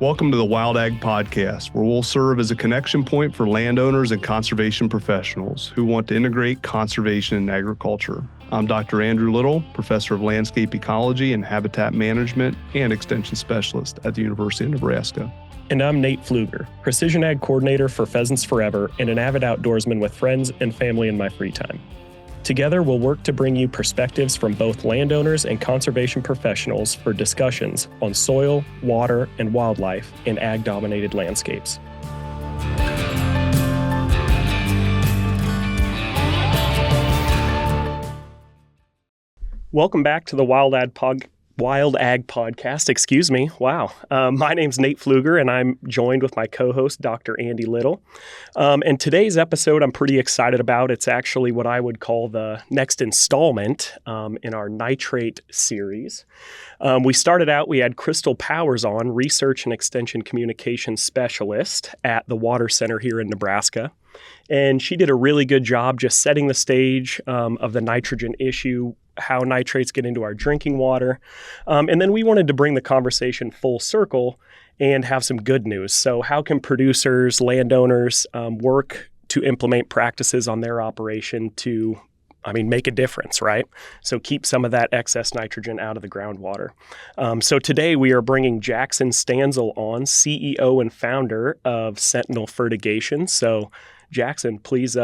Welcome to the Wild Ag Podcast, where we'll serve as a connection point for landowners and conservation professionals who want to integrate conservation and agriculture. I'm Dr. Andrew Little, Professor of Landscape Ecology and Habitat Management and Extension Specialist at the University of Nebraska. And I'm Nate Pfluger, Precision Ag Coordinator for Pheasants Forever and an avid outdoorsman with friends and family in my free time. Together, we'll work to bring you perspectives from both landowners and conservation professionals for discussions on soil, water, and wildlife in ag-dominated landscapes. Welcome back to the Wild Ag Podcast. Wow. My name's Nate Pfluger, and I'm joined with my co-host, Dr. Andy Little. And today's episode I'm pretty excited about. It's actually what I would call the next installment in our nitrate series. We had Crystal Powers on, Research and Extension Communications Specialist at the Water Center here in Nebraska. And she did a really good job just setting the stage of the nitrogen issue, how nitrates get into our drinking water. And then we wanted to bring the conversation full circle and have some good news. So how can producers, landowners work to implement practices on their operation to, make a difference, right? So keep some of that excess nitrogen out of the groundwater. So today we are bringing Jackson Stansell on, CEO and founder of Sentinel Fertigation. So Jackson, please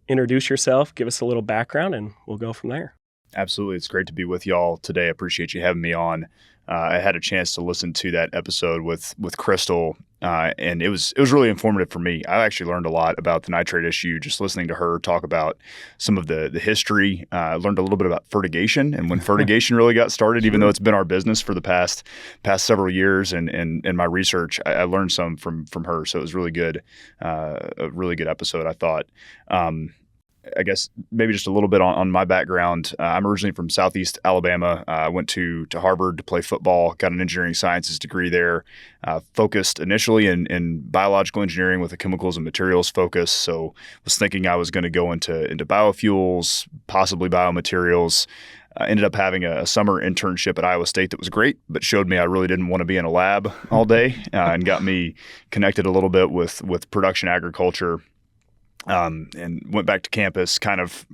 introduce yourself, give us a little background, and we'll go from there. Absolutely. It's great to be with y'all today. I appreciate you having me on. I had a chance to listen to that episode with Crystal, and it was really informative for me. I actually learned a lot about the nitrate issue just listening to her talk about some of the history. I learned a little bit about fertigation and when fertigation really got started, even though it's been our business for the past several years. And in my research, I learned some from her. So it was really good, a really good episode, I thought. I guess maybe just a little bit on my background. I'm originally from Southeast Alabama. I went to Harvard to play football, got an engineering sciences degree there, focused initially in biological engineering with a chemicals and materials focus. So was thinking I was going to go into biofuels, possibly biomaterials. Ended up having a summer internship at Iowa State that was great, but showed me I really didn't want to be in a lab all day and got me connected a little bit with production agriculture. And went back to campus, kind of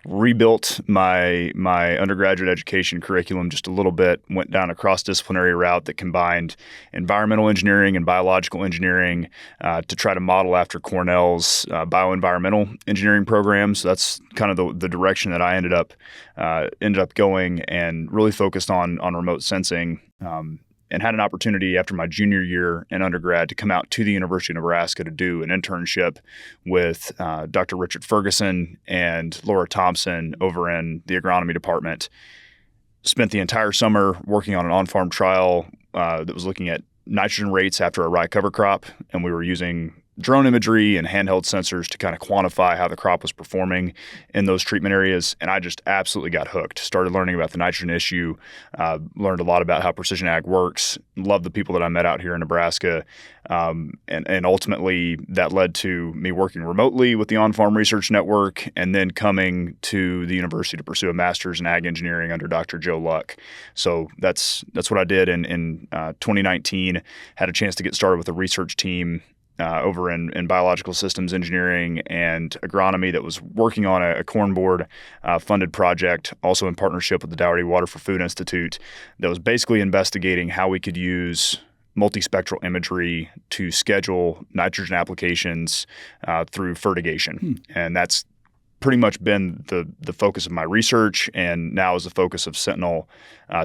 rebuilt my undergraduate education curriculum just a little bit, went down a cross-disciplinary route that combined environmental engineering and biological engineering to try to model after Cornell's bioenvironmental engineering program. So that's kind of the direction that I ended up going, and really focused on remote sensing. And had an opportunity after my junior year in undergrad to come out to the University of Nebraska to do an internship with Dr. Richard Ferguson and Laura Thompson over in the agronomy department. Spent the entire summer working on an on-farm trial that was looking at nitrogen rates after a rye cover crop, and we were using drone imagery and handheld sensors to kind of quantify how the crop was performing in those treatment areas. And I just absolutely got hooked. Started learning about the nitrogen issue, learned a lot about how precision ag works, loved the people that I met out here in Nebraska. And ultimately that led to me working remotely with the On-Farm Research Network, and then coming to the university to pursue a master's in ag engineering under Dr. Joe Luck. So that's what I did in 2019. Had a chance to get started with a research team over in biological systems engineering and agronomy that was working on a corn board funded project, also in partnership with the Dougherty Water for Food Institute, that was basically investigating how we could use multispectral imagery to schedule nitrogen applications through fertigation. And that's pretty much been the focus of my research, and now is the focus of Sentinel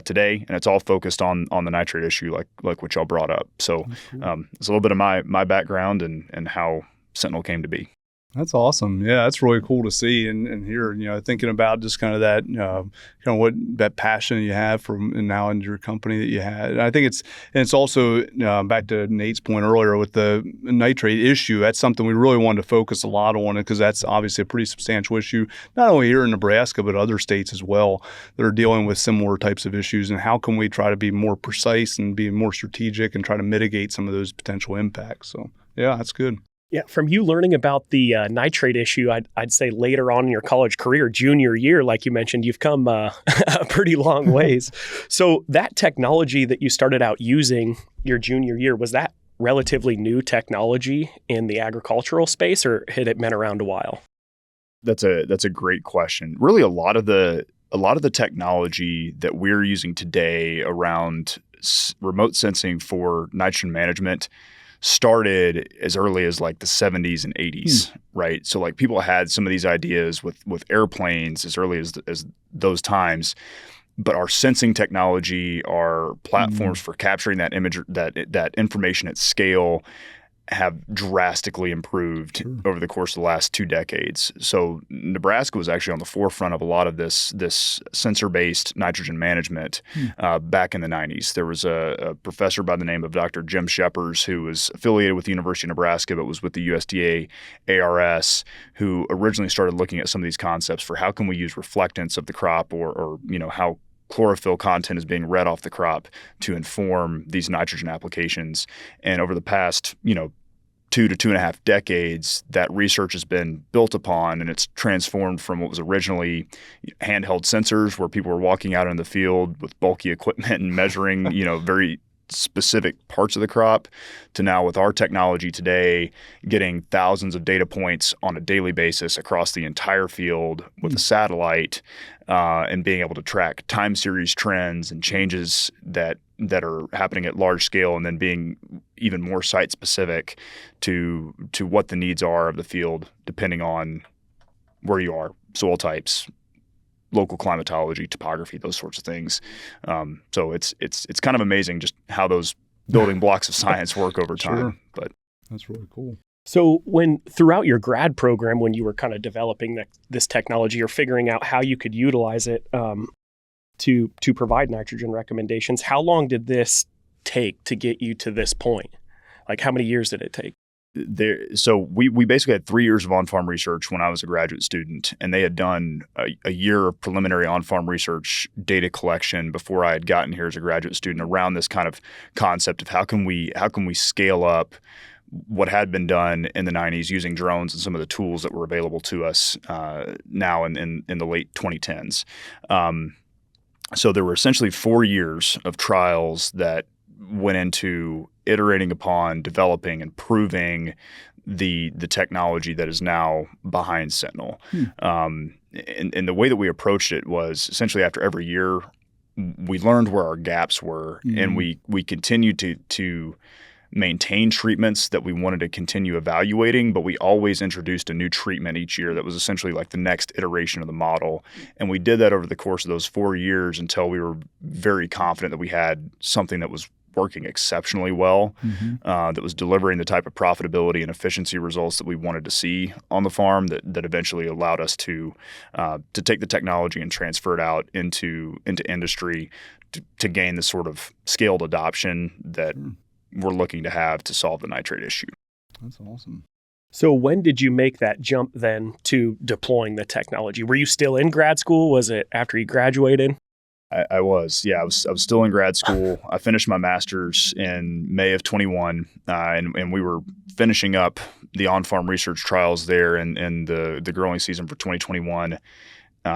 today. And it's all focused on the nitrate issue, like what y'all brought up. So it's a little bit of my background and how Sentinel came to be. That's awesome. Yeah, that's really cool to see and hear, thinking about just kind of that, kind of what that passion you have from and now in your company that you had. And I think it's also back to Nate's point earlier with the nitrate issue. That's something we really wanted to focus a lot on, because that's obviously a pretty substantial issue, not only here in Nebraska, but other states as well that are dealing with similar types of issues. And how can we try to be more precise and be more strategic and try to mitigate some of those potential impacts? So, yeah, that's good. Yeah, from you learning about the nitrate issue, I'd say later on in your college career, junior year, like you mentioned, you've come a pretty long ways. So that technology that you started out using your junior year, was that relatively new technology in the agricultural space, or had it been around a while? That's a great question. Really, a lot of the technology that we're using today around remote sensing for nitrogen management started as early as like the 70s and 80s, right? So like people had some of these ideas with airplanes as early as those times, but our sensing technology, our platforms for capturing that image, that information at scale, have drastically improved over the course of the last 2 decades. So Nebraska was actually on the forefront of a lot of this sensor-based nitrogen management back in the 90s. There was a professor by the name of Dr. Jim Sheppers, who was affiliated with the University of Nebraska but was with the USDA ARS, who originally started looking at some of these concepts for how can we use reflectance of the crop or how chlorophyll content is being read off the crop to inform these nitrogen applications. And over the past, 2 to 2.5 decades, that research has been built upon, and it's transformed from what was originally handheld sensors where people were walking out in the field with bulky equipment and measuring, very specific parts of the crop, to now with our technology today, getting thousands of data points on a daily basis across the entire field with a satellite, and being able to track time series trends and changes that are happening at large scale, and then being even more site specific to what the needs are of the field, depending on where you are, soil types, local climatology, topography, those sorts of things. So it's kind of amazing just how those building blocks of science work over time. Sure. But that's really cool. So when throughout your grad program, when you were kind of developing this technology or figuring out how you could utilize it to provide nitrogen recommendations, how long did this take to get you to this point? Like how many years did it take? So we basically had 3 years of on-farm research when I was a graduate student, and they had done a year of preliminary on-farm research data collection before I had gotten here as a graduate student around this kind of concept of how can we scale up what had been done in the 90s using drones and some of the tools that were available to us now in the late 2010s. So there were essentially 4 years of trials that went into iterating upon, developing, and proving the technology that is now behind Sentinel. And the way that we approached it was essentially after every year, we learned where our gaps were, and we continued to maintain treatments that we wanted to continue evaluating, but we always introduced a new treatment each year that was essentially like the next iteration of the model. And we did that over the course of those 4 years until we were very confident that we had something that was working exceptionally well, that was delivering the type of profitability and efficiency results that we wanted to see on the farm, that eventually allowed us to take the technology and transfer it out into industry to gain the sort of scaled adoption that we're looking to have to solve the nitrate issue. That's awesome. So when did you make that jump then to deploying the technology? Were you still in grad school? Was it after you graduated? I was. I was still in grad school. I finished my master's in May of 21, and we were finishing up the on-farm research trials there in the growing season for 2021.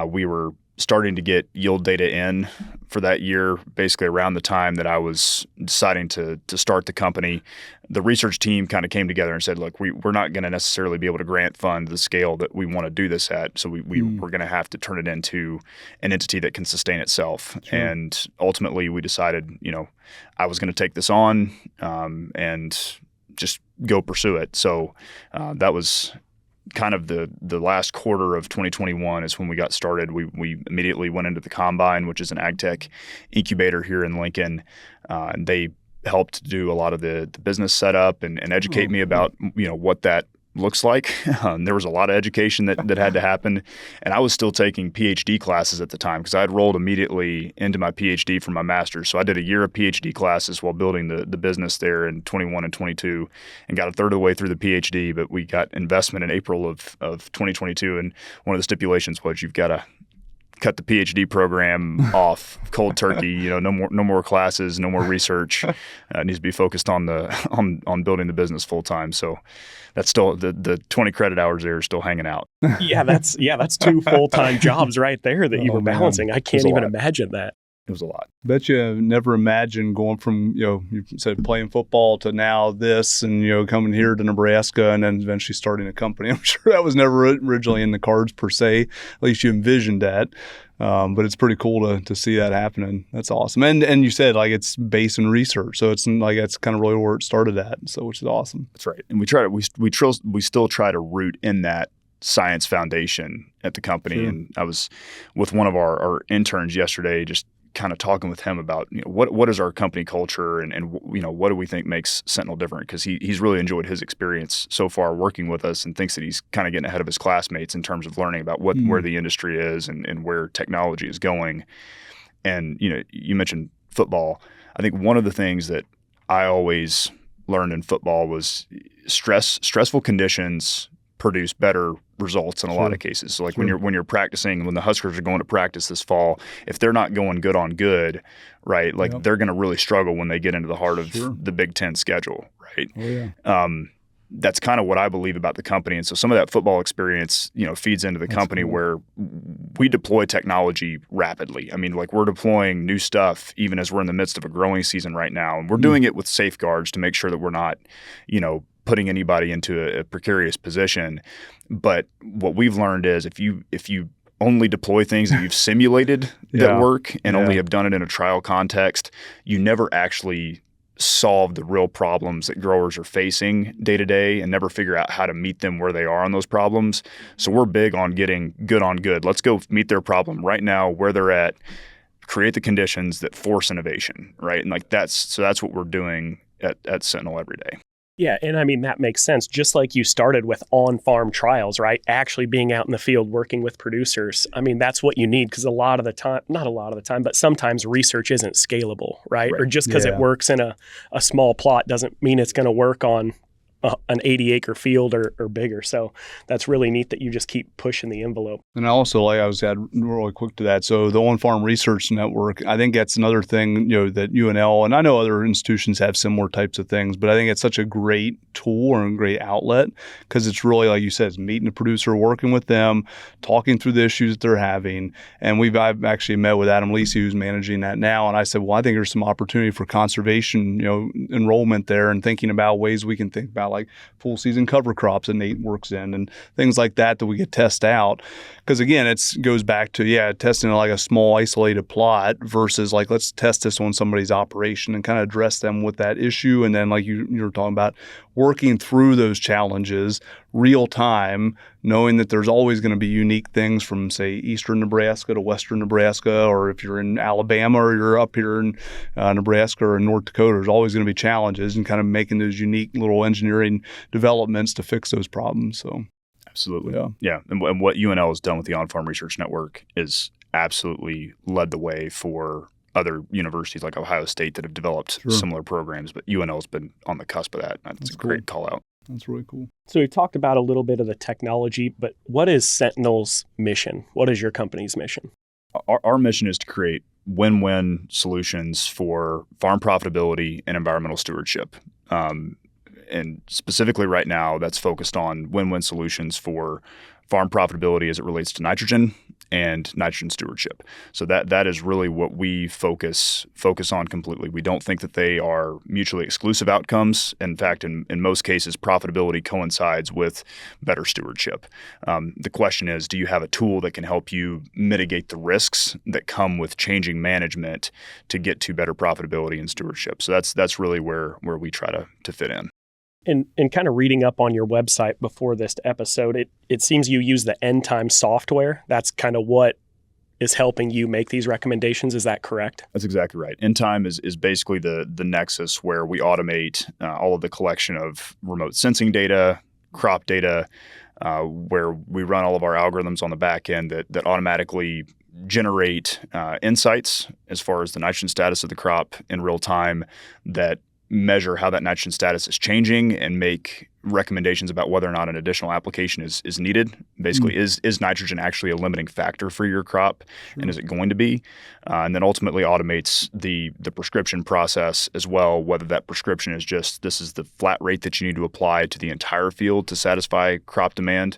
We were starting to get yield data in for that year, basically around the time that I was deciding to start the company. The research team kind of came together and said, look, we're not going to necessarily be able to grant fund the scale that we want to do this at. So we're going to have to turn it into an entity that can sustain itself. Sure. And ultimately we decided, I was going to take this on and just go pursue it. So that was kind of the last quarter of 2021 is when we got started. We immediately went into the Combine, which is an ag tech incubator here in Lincoln. And they helped do a lot of the business setup and educate me about, what that looks like. There was a lot of education that had to happen. And I was still taking PhD classes at the time because I had rolled immediately into my PhD from my master's. So I did a year of PhD classes while building the business there in 21 and 22 and got a third of the way through the PhD. But we got investment in April of 2022. And one of the stipulations was you've got to cut the PhD program off cold turkey. No more classes, no more research. It needs to be focused on on building the business full time. So that's still the 20 credit hours there are still hanging out. Yeah, that's 2 full-time jobs right there that you were balancing. I can't even imagine that. It was a lot. Bet you never imagined going from, you said playing football to now this and, coming here to Nebraska and then eventually starting a company. I'm sure that was never originally in the cards per se. At least you envisioned that. But it's pretty cool to see that happening. That's awesome. And you said like it's based in research. So it's like that's kind of really where it started at. So which is awesome. That's right. And we still try to root in that science foundation at the company. Sure. And I was with one of our interns yesterday, just kind of talking with him about what is our company culture and what do we think makes Sentinel different, because he's really enjoyed his experience so far working with us and thinks that he's kind of getting ahead of his classmates in terms of learning about where the industry is and where technology is going. And you mentioned football. I think one of the things that I always learned in football was stressful conditions produce better results in a lot of cases. So like when you're practicing, when the Huskers are going to practice this fall, if they're not going good on good, right, like they're going to really struggle when they get into the heart of the Big Ten schedule, right? Oh, yeah. That's kind of what I believe about the company. And so some of that football experience, feeds into the company where we deploy technology rapidly. I mean, like we're deploying new stuff even as we're in the midst of a growing season right now. And we're doing it with safeguards to make sure that we're not, putting anybody into a precarious position. But what we've learned is if you only deploy things that you've simulated that work and only have done it in a trial context, you never actually solve the real problems that growers are facing day to day and never figure out how to meet them where they are on those problems. So we're big on getting good on good. Let's go meet their problem right now where they're at, create the conditions that force innovation, right? And like that's what we're doing at Sentinel every day. Yeah, and I mean, that makes sense. Just like you started with on-farm trials, right? Actually being out in the field working with producers. I mean, that's what you need because not a lot of the time, but sometimes research isn't scalable, right? Or just because it works in a small plot doesn't mean it's going to work on an 80-acre field or bigger. So that's really neat that you just keep pushing the envelope. And I also, I was add really quick to that. So the On-Farm Research Network, I think that's another thing, that UNL, and I know other institutions have similar types of things, but I think it's such a great tool and a great outlet because it's really, like you said, it's meeting the producer, working with them, talking through the issues that they're having. And I've actually met with Adam Lisi, who's managing that now. And I said, well, I think there's some opportunity for conservation, enrollment there and thinking about ways we can think about like full season cover crops that Nate works in and things like that we could test out. Because again, it goes back to, testing like a small isolated plot versus like, let's test this on somebody's operation and kind of address them with that issue. And then like you were talking about working through those challenges real time, knowing that there's always going to be unique things from say eastern Nebraska to western Nebraska, or if you're in Alabama or you're up here in Nebraska or in North Dakota, there's always going to be challenges and kind of making those unique little engineering developments to fix those problems. So absolutely. Yeah. And what UNL has done with the On-Farm Research Network is absolutely led the way for other universities like Ohio State that have developed similar programs, but UNL has been on the cusp of that. That's a great call out. That's really cool. So we talked about a little bit of the technology, but what is Sentinel's mission? What is your company's mission? Our mission is to create win-win solutions for farm profitability and environmental stewardship. And specifically right now, that's focused on win-win solutions for farm profitability as it relates to nitrogen and nitrogen stewardship. So that is really what we focus on completely. We don't think that they are mutually exclusive outcomes. In fact, in most cases, profitability coincides with better stewardship. The question is, do you have a tool that can help you mitigate the risks that come with changing management to get to better profitability and stewardship? So that's really where we try to fit in. And kind of reading up on your website before this episode, it seems you use the End Time software. That's kind of what is helping you make these recommendations. Is that correct? That's exactly right. End Time is basically the nexus where we automate all of the collection of remote sensing data, crop data, where we run all of our algorithms on the back end that automatically generate insights as far as the nitrogen status of the crop in real time that measure how that nitrogen status is changing and make recommendations about whether or not an additional application is needed. Basically, is nitrogen actually a limiting factor for your crop, and is it going to be? And then ultimately automates the prescription process as well, whether that prescription is just this is the flat rate that you need to apply to the entire field to satisfy crop demand,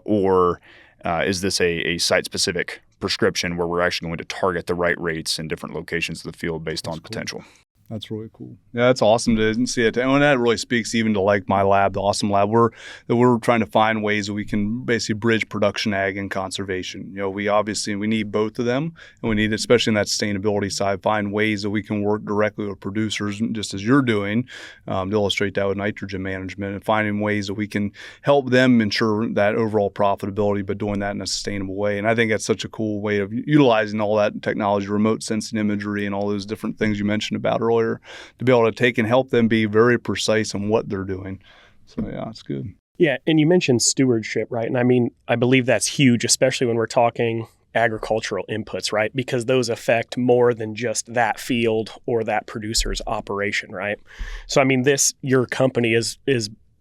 or is this a site-specific prescription where we're actually going to target the right rates in different locations of the field based on potential. That's really cool. Yeah, that's awesome to see it. And that really speaks even to like my lab, the awesome lab. We're trying to find ways that we can basically bridge production ag and conservation. We need both of them, and we need, especially in that sustainability side, find ways that we can work directly with producers, just as you're doing, to illustrate that with nitrogen management, and finding ways that we can help them ensure that overall profitability, but doing that in a sustainable way. And I think that's such a cool way of utilizing all that technology, remote sensing imagery, and all those different things you mentioned about earlier, to be able to take and help them be very precise on what they're doing. So yeah, it's good. Yeah, and you mentioned stewardship, right? And I mean, I believe that's huge, especially when we're talking agricultural inputs, right? Because those affect more than just that field or that producer's operation, right? So I mean, your company is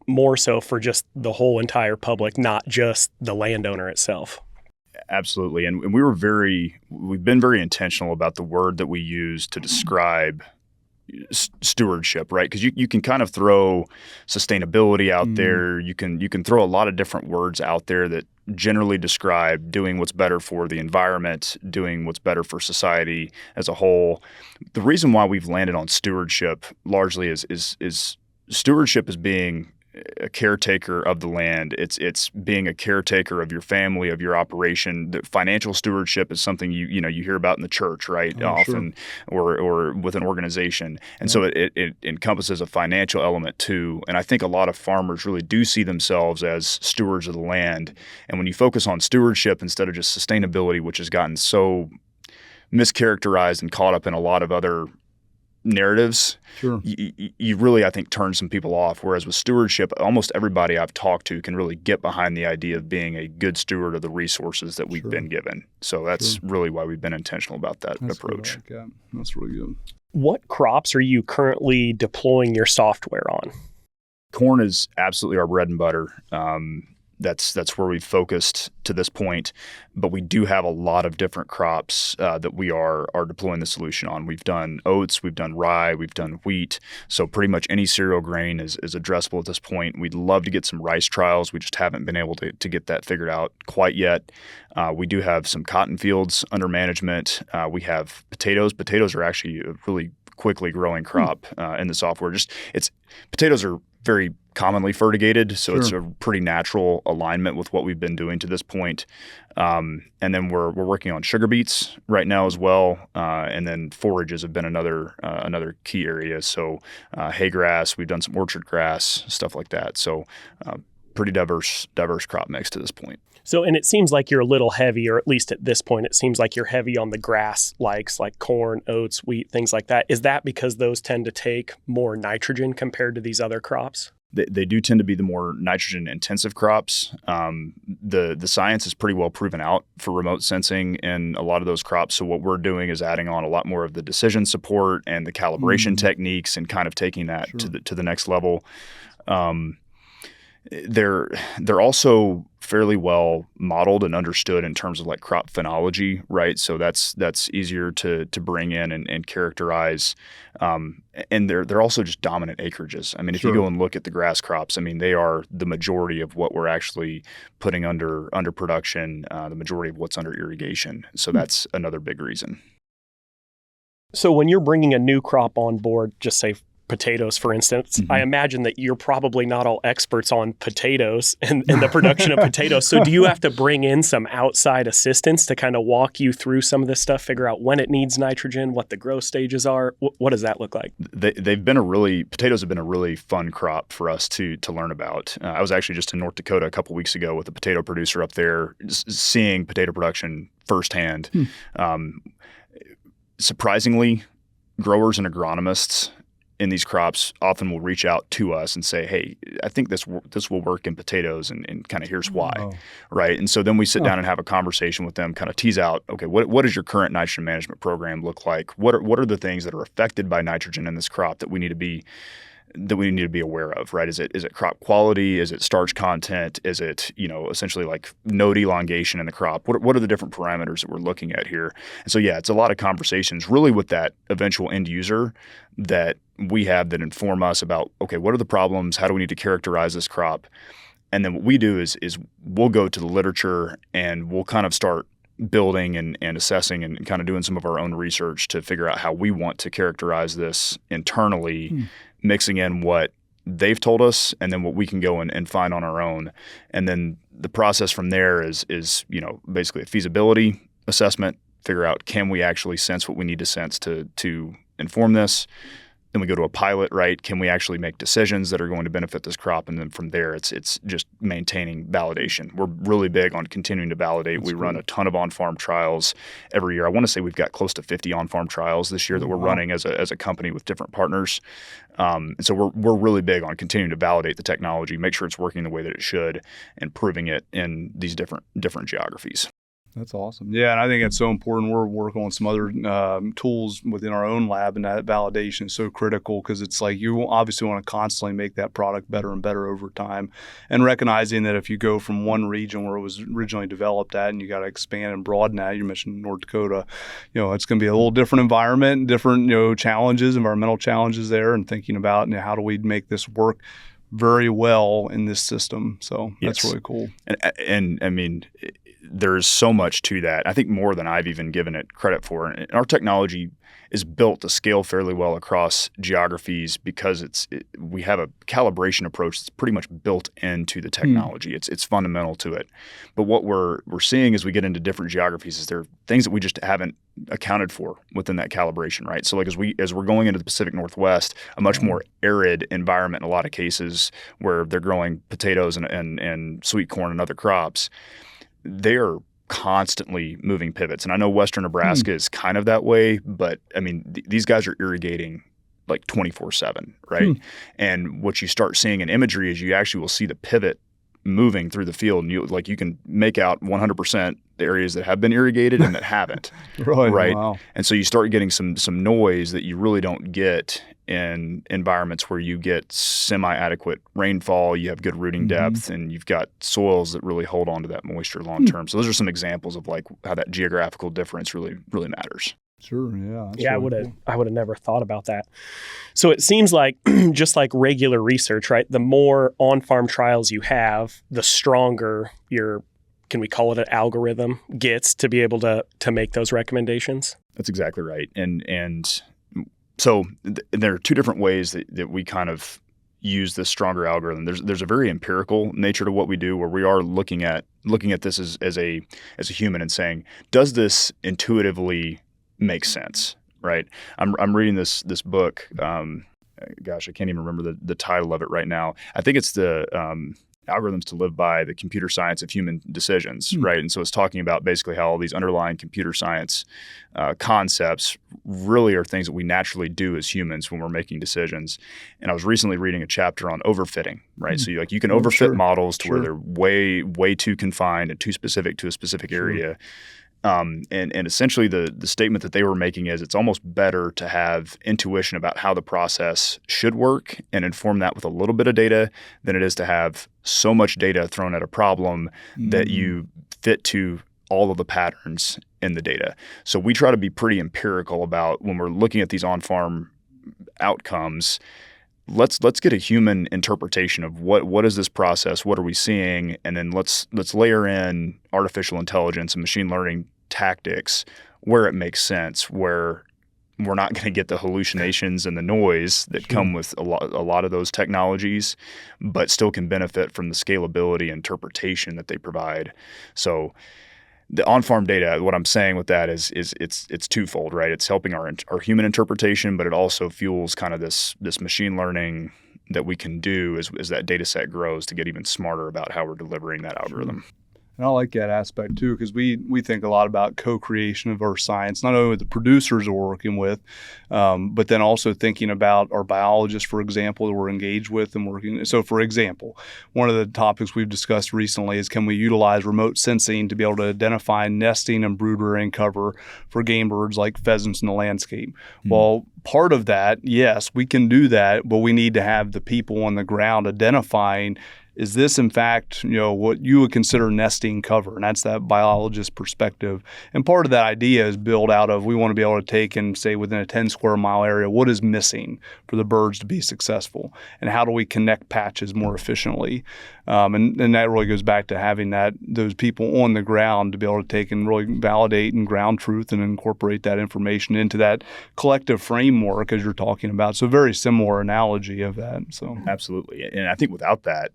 more so for just the whole entire public, not just the landowner itself. Absolutely. And we've been very intentional about the word that we use to describe stewardship, right? Because you can kind of throw sustainability out there. You can throw a lot of different words out there that generally describe doing what's better for the environment, doing what's better for society as a whole. The reason why we've landed on stewardship largely is stewardship is being a caretaker of the land. It's being a caretaker of your family, of your operation. The financial stewardship is something you hear about in the church, right? Often, sure. or with an organization. And so it encompasses a financial element too. And I think a lot of farmers really do see themselves as stewards of the land. And when you focus on stewardship instead of just sustainability, which has gotten so mischaracterized and caught up in a lot of other narratives, sure. You really, I think, turn some people off. Whereas with stewardship, almost everybody I've talked to can really get behind the idea of being a good steward of the resources that we've been given. So that's really why we've been intentional about that approach. That's really good. What crops are you currently deploying your software on? Corn is absolutely our bread and butter. That's where we've focused to this point, but we do have a lot of different crops that we are deploying the solution on. We've done oats, we've done rye, we've done wheat. So pretty much any cereal grain is addressable at this point. We'd love to get some rice trials. We just haven't been able to get that figured out quite yet. We do have some cotton fields under management. We have potatoes. Potatoes are actually a really quickly growing crop in the software. Potatoes are very commonly fertigated, so it's a pretty natural alignment with what we've been doing to this point. And then we're working on sugar beets right now as well, and then forages have been another key area. So hay grass, we've done some orchard grass, stuff like that. So pretty diverse crop mix to this point. So, and it seems like you're a little heavy, or at least at this point, it seems like you're heavy on the grass likes, like corn, oats, wheat, things like that. Is that because those tend to take more nitrogen compared to these other crops? They do tend to be the more nitrogen intensive crops. The science is pretty well proven out for remote sensing in a lot of those crops. So what we're doing is adding on a lot more of the decision support and the calibration techniques, and kind of taking that to the next level. They're also fairly well modeled and understood in terms of like crop phenology, right? So that's easier to bring in and characterize. And they're also just dominant acreages. I mean, if you go and look at the grass crops, I mean, they are the majority of what we're actually putting under production, the majority of what's under irrigation. So that's another big reason. So when you're bringing a new crop on board, just say potatoes, for instance, I imagine that you're probably not all experts on potatoes and the production of potatoes. So do you have to bring in some outside assistance to kind of walk you through some of this stuff, figure out when it needs nitrogen, what the growth stages are? What does that look like? Potatoes have been a really fun crop for us to learn about. I was actually just in North Dakota a couple weeks ago with a potato producer up there, seeing potato production firsthand. Surprisingly, growers and agronomists in these crops often will reach out to us and say, hey, I think this will work in potatoes and kind of here's why, right? And so then we sit down and have a conversation with them, kind of tease out, okay, what does your current nitrogen management program look like? What are the things that are affected by nitrogen in this crop that we need to be aware of, right? Is it crop quality? Is it starch content? Is it, essentially like node elongation in the crop? What are the different parameters that we're looking at here? And so, yeah, it's a lot of conversations really with that eventual end user that we have that inform us about, okay, what are the problems? How do we need to characterize this crop? And then what we do is we'll go to the literature and we'll kind of start building and assessing and kind of doing some of our own research to figure out how we want to characterize this internally, mixing in what they've told us and then what we can go and find on our own. And then the process from there is basically a feasibility assessment, figure out, can we actually sense what we need to sense to inform this? Then we go to a pilot, right? Can we actually make decisions that are going to benefit this crop? And then from there, it's just maintaining validation. We're really big on continuing to validate. We run a ton of on-farm trials every year. I want to say we've got close to 50 on-farm trials this year that we're running as a company with different partners. And so we're really big on continuing to validate the technology, make sure it's working the way that it should, and proving it in these different geographies. That's awesome. Yeah, and I think it's so important. We're working on some other tools within our own lab, and that validation is so critical because it's like you obviously want to constantly make that product better and better over time, and recognizing that if you go from one region where it was originally developed at and you got to expand and broaden that, you mentioned North Dakota, it's going to be a little different environment, different challenges, environmental challenges there, and thinking about how do we make this work very well in this system. So that's really cool. And I mean, there's so much to that. I think more than I've even given it credit for. And our technology is built to scale fairly well across geographies because we have a calibration approach that's pretty much built into the technology. It's fundamental to it. But what we're seeing as we get into different geographies is there are things that we just haven't accounted for within that calibration, right? So like as we're going into the Pacific Northwest, a much more arid environment in a lot of cases where they're growing potatoes and sweet corn and other crops, they're constantly moving pivots. And I know Western Nebraska is kind of that way, but I mean, these guys are irrigating like 24/7, right? And what you start seeing in imagery is you actually will see the pivot moving through the field, and you can make out 100% the areas that have been irrigated and that haven't. Right. Wow. And so you start getting some noise that you really don't get in environments where you get semi-adequate rainfall, you have good rooting depth, and you've got soils that really hold on to that moisture long term. So those are some examples of like how that geographical difference really matters. Sure. Yeah. Yeah, I would have never thought about that. So it seems like just like regular research, right? The more on-farm trials you have, the stronger your, can we call it an algorithm, gets to be able to make those recommendations. That's exactly right. And so there are two different ways that we kind of use this stronger algorithm. There's a very empirical nature to what we do, where we are looking at this as a human and saying, does this intuitively make sense, right? I'm reading this book. Gosh, I can't even remember the title of it right now. I think it's the Algorithms to Live By, the Computer Science of Human Decisions, right? And so it's talking about basically how all these underlying computer science concepts really are things that we naturally do as humans when we're making decisions. And I was recently reading a chapter on overfitting, right? So you can overfit models to where they're way too confined and too specific to a specific area. And essentially the statement that they were making is it's almost better to have intuition about how the process should work and inform that with a little bit of data than it is to have so much data thrown at a problem that you fit to all of the patterns in the data. So we try to be pretty empirical about when we're looking at these on-farm outcomes. Let's get a human interpretation of what is this process, what are we seeing, and then let's layer in artificial intelligence and machine learning tactics where it makes sense, where we're not going to get the hallucinations and the noise that come with a lot of those technologies, but still can benefit from the scalability and interpretation that they provide. So the on-farm data, what I'm saying with that is it's twofold, right? It's helping our human interpretation, but it also fuels kind of this machine learning that we can do as that data set grows to get even smarter about how we're delivering that algorithm. And I like that aspect too, because we think a lot about co-creation of our science, not only with the producers we're working with, but then also thinking about our biologists, for example, that we're engaged with and working. So, for example, one of the topics we've discussed recently is, can we utilize remote sensing to be able to identify nesting and brood rearing cover for game birds like pheasants in the landscape? Well, part of that, yes, we can do that, but we need to have the people on the ground identifying, is this in fact, what you would consider nesting cover? And that's that biologist perspective. And part of that idea is built out of, we want to be able to take and say within a 10 square mile area, what is missing for the birds to be successful? And how do we connect patches more efficiently? And that really goes back to having those people on the ground to be able to take and really validate and ground truth and incorporate that information into that collective framework as you're talking about. So very similar analogy of that. So absolutely. And I think without that,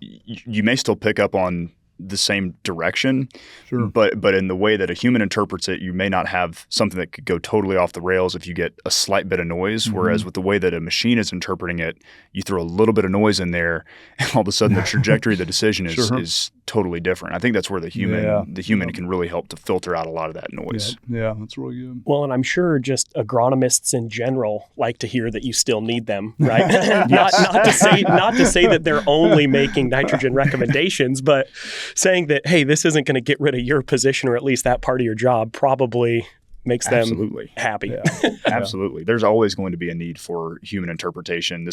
you may still pick up on the same direction, sure, but in the way that a human interprets it, you may not have something that could go totally off the rails if you get a slight bit of noise. Whereas with the way that a machine is interpreting it, you throw a little bit of noise in there, and all of a sudden the trajectory of the decision is totally different. I think that's where the human can really help to filter out a lot of that noise. Yeah, that's really good. Well, and I'm sure just agronomists in general like to hear that you still need them, right? not to say that they're only making nitrogen recommendations, but saying that, hey, this isn't going to get rid of your position, or at least that part of your job, probably makes them happy. Yeah. Absolutely. There's always going to be a need for human interpretation.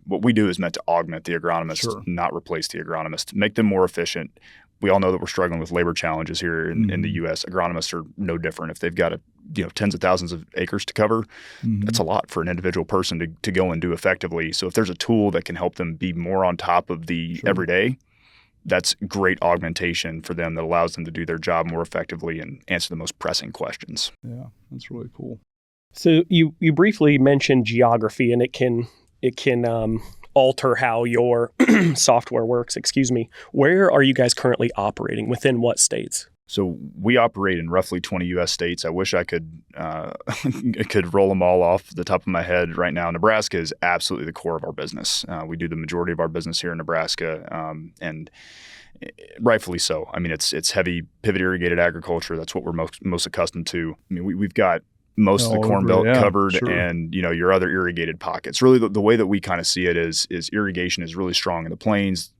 What we do is meant to augment the agronomist, not replace the agronomist, make them more efficient. We all know that we're struggling with labor challenges here in the U.S. Agronomists are no different. If they've got tens of thousands of acres to cover, that's a lot for an individual person to go and do effectively. So if there's a tool that can help them be more on top of the everyday, that's great augmentation for them that allows them to do their job more effectively and answer the most pressing questions. Yeah, that's really cool. So you briefly mentioned geography, and it can alter how your software works. Excuse me. Where are you guys currently operating? Within what states? So we operate in roughly 20 U.S. states. I wish I could could roll them all off the top of my head right now. Nebraska is absolutely the core of our business. We do the majority of our business here in Nebraska, and rightfully so. I mean, it's heavy pivot irrigated agriculture. That's what we're most accustomed to. I mean, we've got most of the Corn Belt covered, and your other irrigated pockets. Really, the way that we kind of see it is irrigation is really strong in the plains,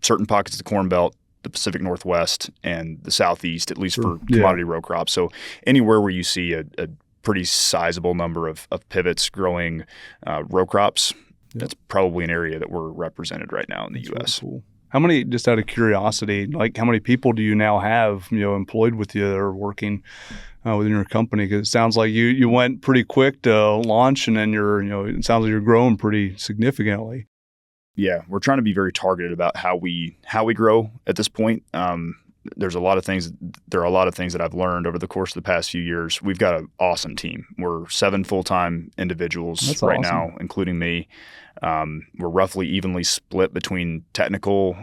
certain pockets of the Corn Belt, the Pacific Northwest, and the Southeast, at least for commodity row crops. So anywhere where you see a pretty sizable number of pivots growing row crops, that's probably an area that we're represented right now in the U.S. Really cool. How many, just out of curiosity, how many people do you now have, employed with you that are working within your company? Because it sounds like you went pretty quick to launch, and then it sounds like you're growing pretty significantly. Yeah, we're trying to be very targeted about how we grow at this point. There are a lot of things that I've learned over the course of the past few years. We've got an awesome team. We're 7 full-time individuals right now, including me. We're roughly evenly split between technical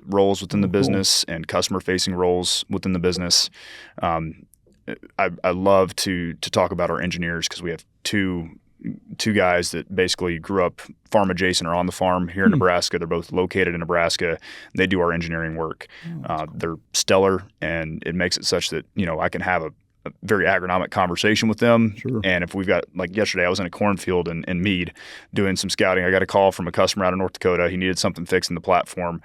roles within the business and customer-facing roles within the business. I love to talk about our engineers because we have two guys that basically grew up farm adjacent or on the farm here in Nebraska. They're both located in Nebraska. They do our engineering work. They're stellar, and it makes it such that I can have a very agronomic conversation with them. And if we've got, like yesterday, I was in a cornfield in Meade doing some scouting. I got a call from a customer out of North Dakota. He needed something fixed in the platform.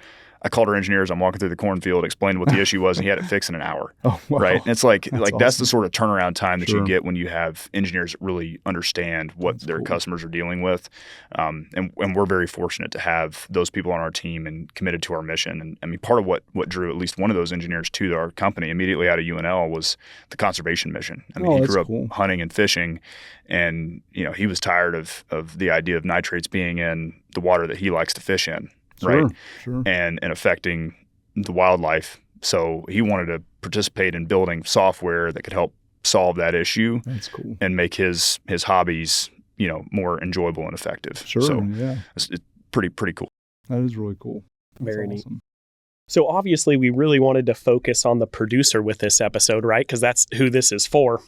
I called our engineers. I'm walking through the cornfield, explained what the issue was, and he had it fixed in an hour. Oh, wow. Right? And it's like awesome. That's the sort of turnaround time that you get when you have engineers that really understand what their customers are dealing with. And we're very fortunate to have those people on our team and committed to our mission. And I mean, part of what drew at least one of those engineers to our company immediately out of UNL was the conservation mission. I mean, he grew up hunting and fishing, and he was tired of the idea of nitrates being in the water that he likes to fish in. Right. And affecting the wildlife. So he wanted to participate in building software that could help solve that issue. That's cool. And make his hobbies, more enjoyable and effective. It's pretty cool. That is really cool. Very neat. So obviously we really wanted to focus on the producer with this episode, right? Because that's who this is for.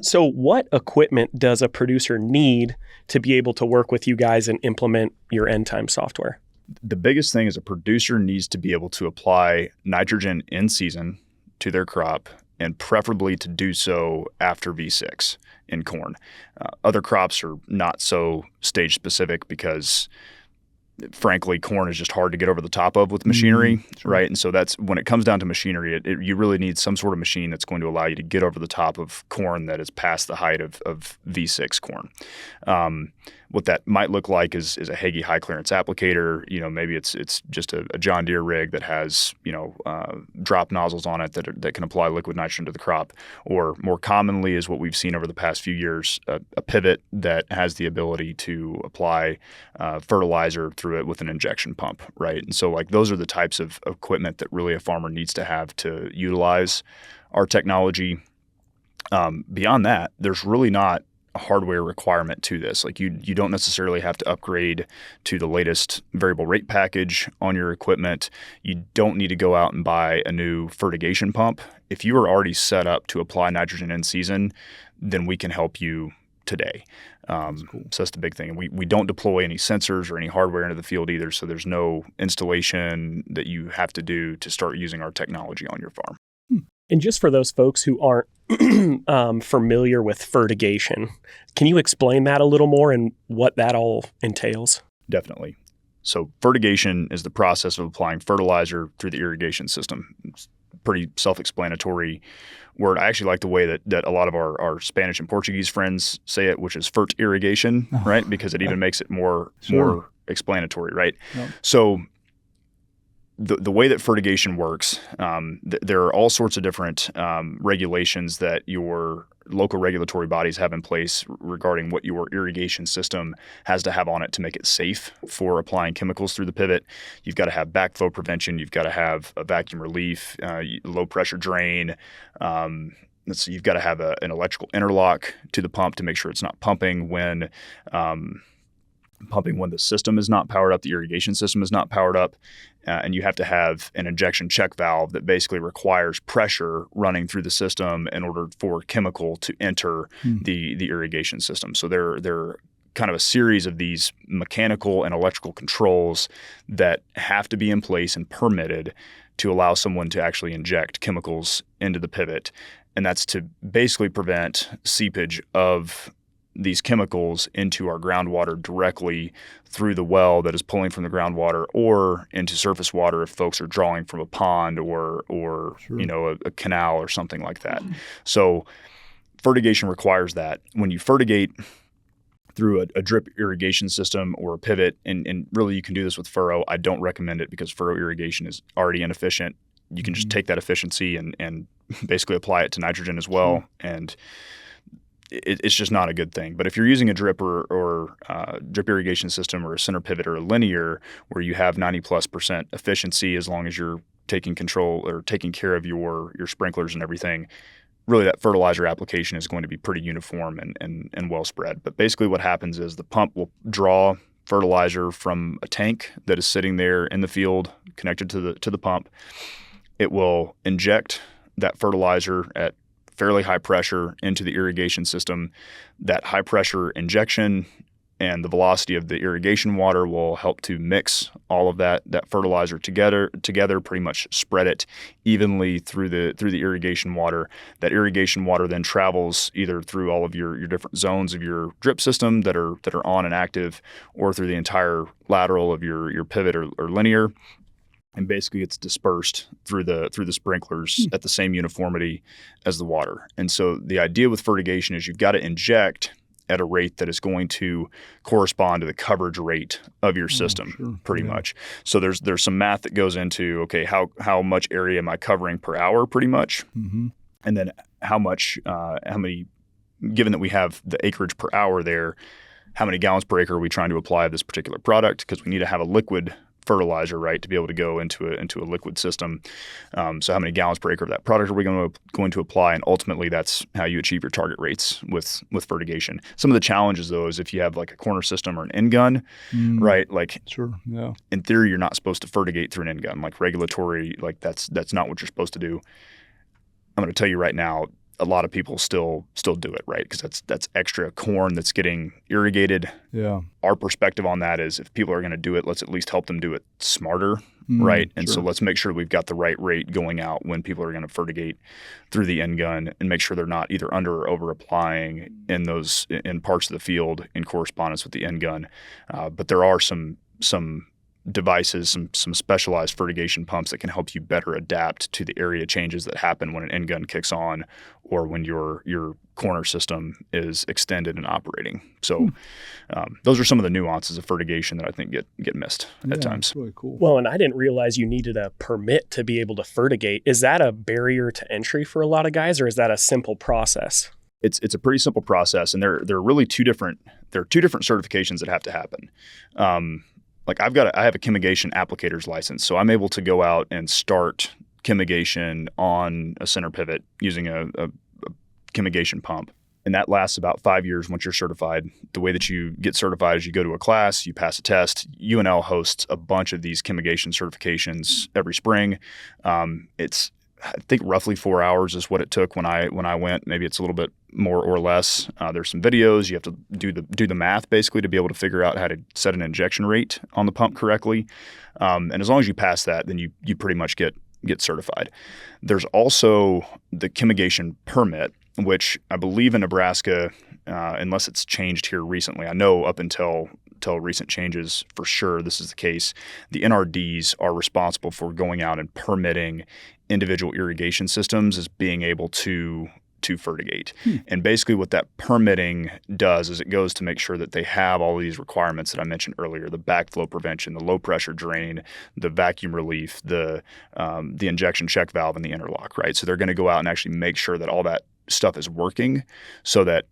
So what equipment does a producer need to be able to work with you guys and implement your end time software? The biggest thing is a producer needs to be able to apply nitrogen in season to their crop, and preferably to do so after V6 in corn. Other crops are not so stage specific because frankly, corn is just hard to get over the top of with machinery, Sure. right? And so that's when it comes down to machinery, you really need some sort of machine that's going to allow you to get over the top of corn that is past the height of V6 corn. What that might look like is a Hagie high clearance applicator. Maybe it's just a John Deere rig that has drop nozzles on it that can apply liquid nitrogen to the crop. Or more commonly is what we've seen over the past few years, a pivot that has the ability to apply fertilizer through it with an injection pump, right? And so like those are the types of equipment that really a farmer needs to have to utilize our technology. Beyond that, there's really not a hardware requirement to this. Like you don't necessarily have to upgrade to the latest variable rate package on your equipment. You don't need to go out and buy a new fertigation pump. If you are already set up to apply nitrogen in season, then we can help you today. That's cool. So that's the big thing. And we don't deploy any sensors or any hardware into the field either. So there's no installation that you have to do to start using our technology on your farm. And just for those folks who aren't familiar with fertigation, can you explain that a little more and what that all entails? Definitely. So fertigation is the process of applying fertilizer through the irrigation system. It's pretty self-explanatory word. I actually like the way that a lot of our Spanish and Portuguese friends say it, which is fert irrigation, right? Because it even makes it more explanatory, right? Yep. So the way that fertigation works, there are all sorts of different regulations that your local regulatory bodies have in place regarding what your irrigation system has to have on it to make it safe for applying chemicals through the pivot. You've got to have backflow prevention. You've got to have a vacuum relief, low pressure drain. So you've got to have an electrical interlock to the pump to make sure it's not pumping when the system is not powered up, the irrigation system is not powered up. And you have to have an injection check valve that basically requires pressure running through the system in order for chemical to enter the irrigation system. So they're kind of a series of these mechanical and electrical controls that have to be in place and permitted to allow someone to actually inject chemicals into the pivot. And that's to basically prevent seepage of these chemicals into our groundwater directly through the well that is pulling from the groundwater or into surface water if folks are drawing from a pond or a canal or something like that. So fertigation requires that. When you fertigate through a drip irrigation system or a pivot, and really you can do this with furrow. I don't recommend it because furrow irrigation is already inefficient. You can just take that efficiency and basically apply it to nitrogen as well. And it's just not a good thing. But if you're using a drip or drip irrigation system or a center pivot or a linear where you have 90+% efficiency, as long as you're taking control or taking care of your sprinklers and everything, really that fertilizer application is going to be pretty uniform and well spread. But basically what happens is the pump will draw fertilizer from a tank that is sitting there in the field connected to the pump. It will inject that fertilizer at fairly high pressure into the irrigation system. That high pressure injection and the velocity of the irrigation water will help to mix all of that fertilizer together, pretty much spread it evenly through the irrigation water. That irrigation water then travels either through all of your different zones of your drip system that are on and active, or through the entire lateral of your pivot or linear. And basically it's dispersed through the sprinklers at the same uniformity as the water. And so the idea with fertigation is you've got to inject at a rate that is going to correspond to the coverage rate of your system, pretty much. So there's some math that goes into, okay, how much area am I covering per hour, pretty much? Mm-hmm. And then how many, given that we have the acreage per hour there, how many gallons per acre are we trying to apply of this particular product? Because we need to have a liquid fertilizer, right, to be able to go into a liquid system. So how many gallons per acre of that product are we going to apply? And ultimately, that's how you achieve your target rates with fertigation. Some of the challenges, though, is if you have like a corner system or an end gun, right? Like, in theory, you're not supposed to fertigate through an end gun. Like regulatory, like that's not what you're supposed to do. I'm going to tell you right now, a lot of people still do it, right? Because that's extra corn that's getting irrigated. Yeah. Our perspective on that is if people are going to do it, let's at least help them do it smarter, right? And so let's make sure we've got the right rate going out when people are going to fertigate through the end gun, and make sure they're not either under or over applying in parts of the field in correspondence with the end gun. But there are some devices, some specialized fertigation pumps that can help you better adapt to the area changes that happen when an end gun kicks on, or when your corner system is extended and operating. So those are some of the nuances of fertigation that I think get missed at times. That's really cool. Well, and I didn't realize you needed a permit to be able to fertigate. Is that a barrier to entry for a lot of guys, or is that a simple process? It's a pretty simple process, and there are really two different certifications that have to happen. Like I have a chemigation applicator's license, so I'm able to go out and start chemigation on a center pivot using a chemigation pump. And that lasts about 5 years once you're certified. The way that you get certified is you go to a class, you pass a test. UNL hosts a bunch of these chemigation certifications every spring. It's I think roughly 4 hours is what it took when I went. Maybe it's a little bit more or less. There's some videos. You have to do the math basically to be able to figure out how to set an injection rate on the pump correctly. And as long as you pass that, then you pretty much get certified. There's also the chemigation permit, which I believe in Nebraska, unless it's changed here recently. I know up until recent changes, for sure, this is the case. The NRDs are responsible for going out and permitting individual irrigation systems as being able to fertigate. And basically what that permitting does is it goes to make sure that they have all these requirements that I mentioned earlier: the backflow prevention, the low pressure drain, the vacuum relief, the injection check valve, and the interlock, right? So they're going to go out and actually make sure that all that stuff is working, so that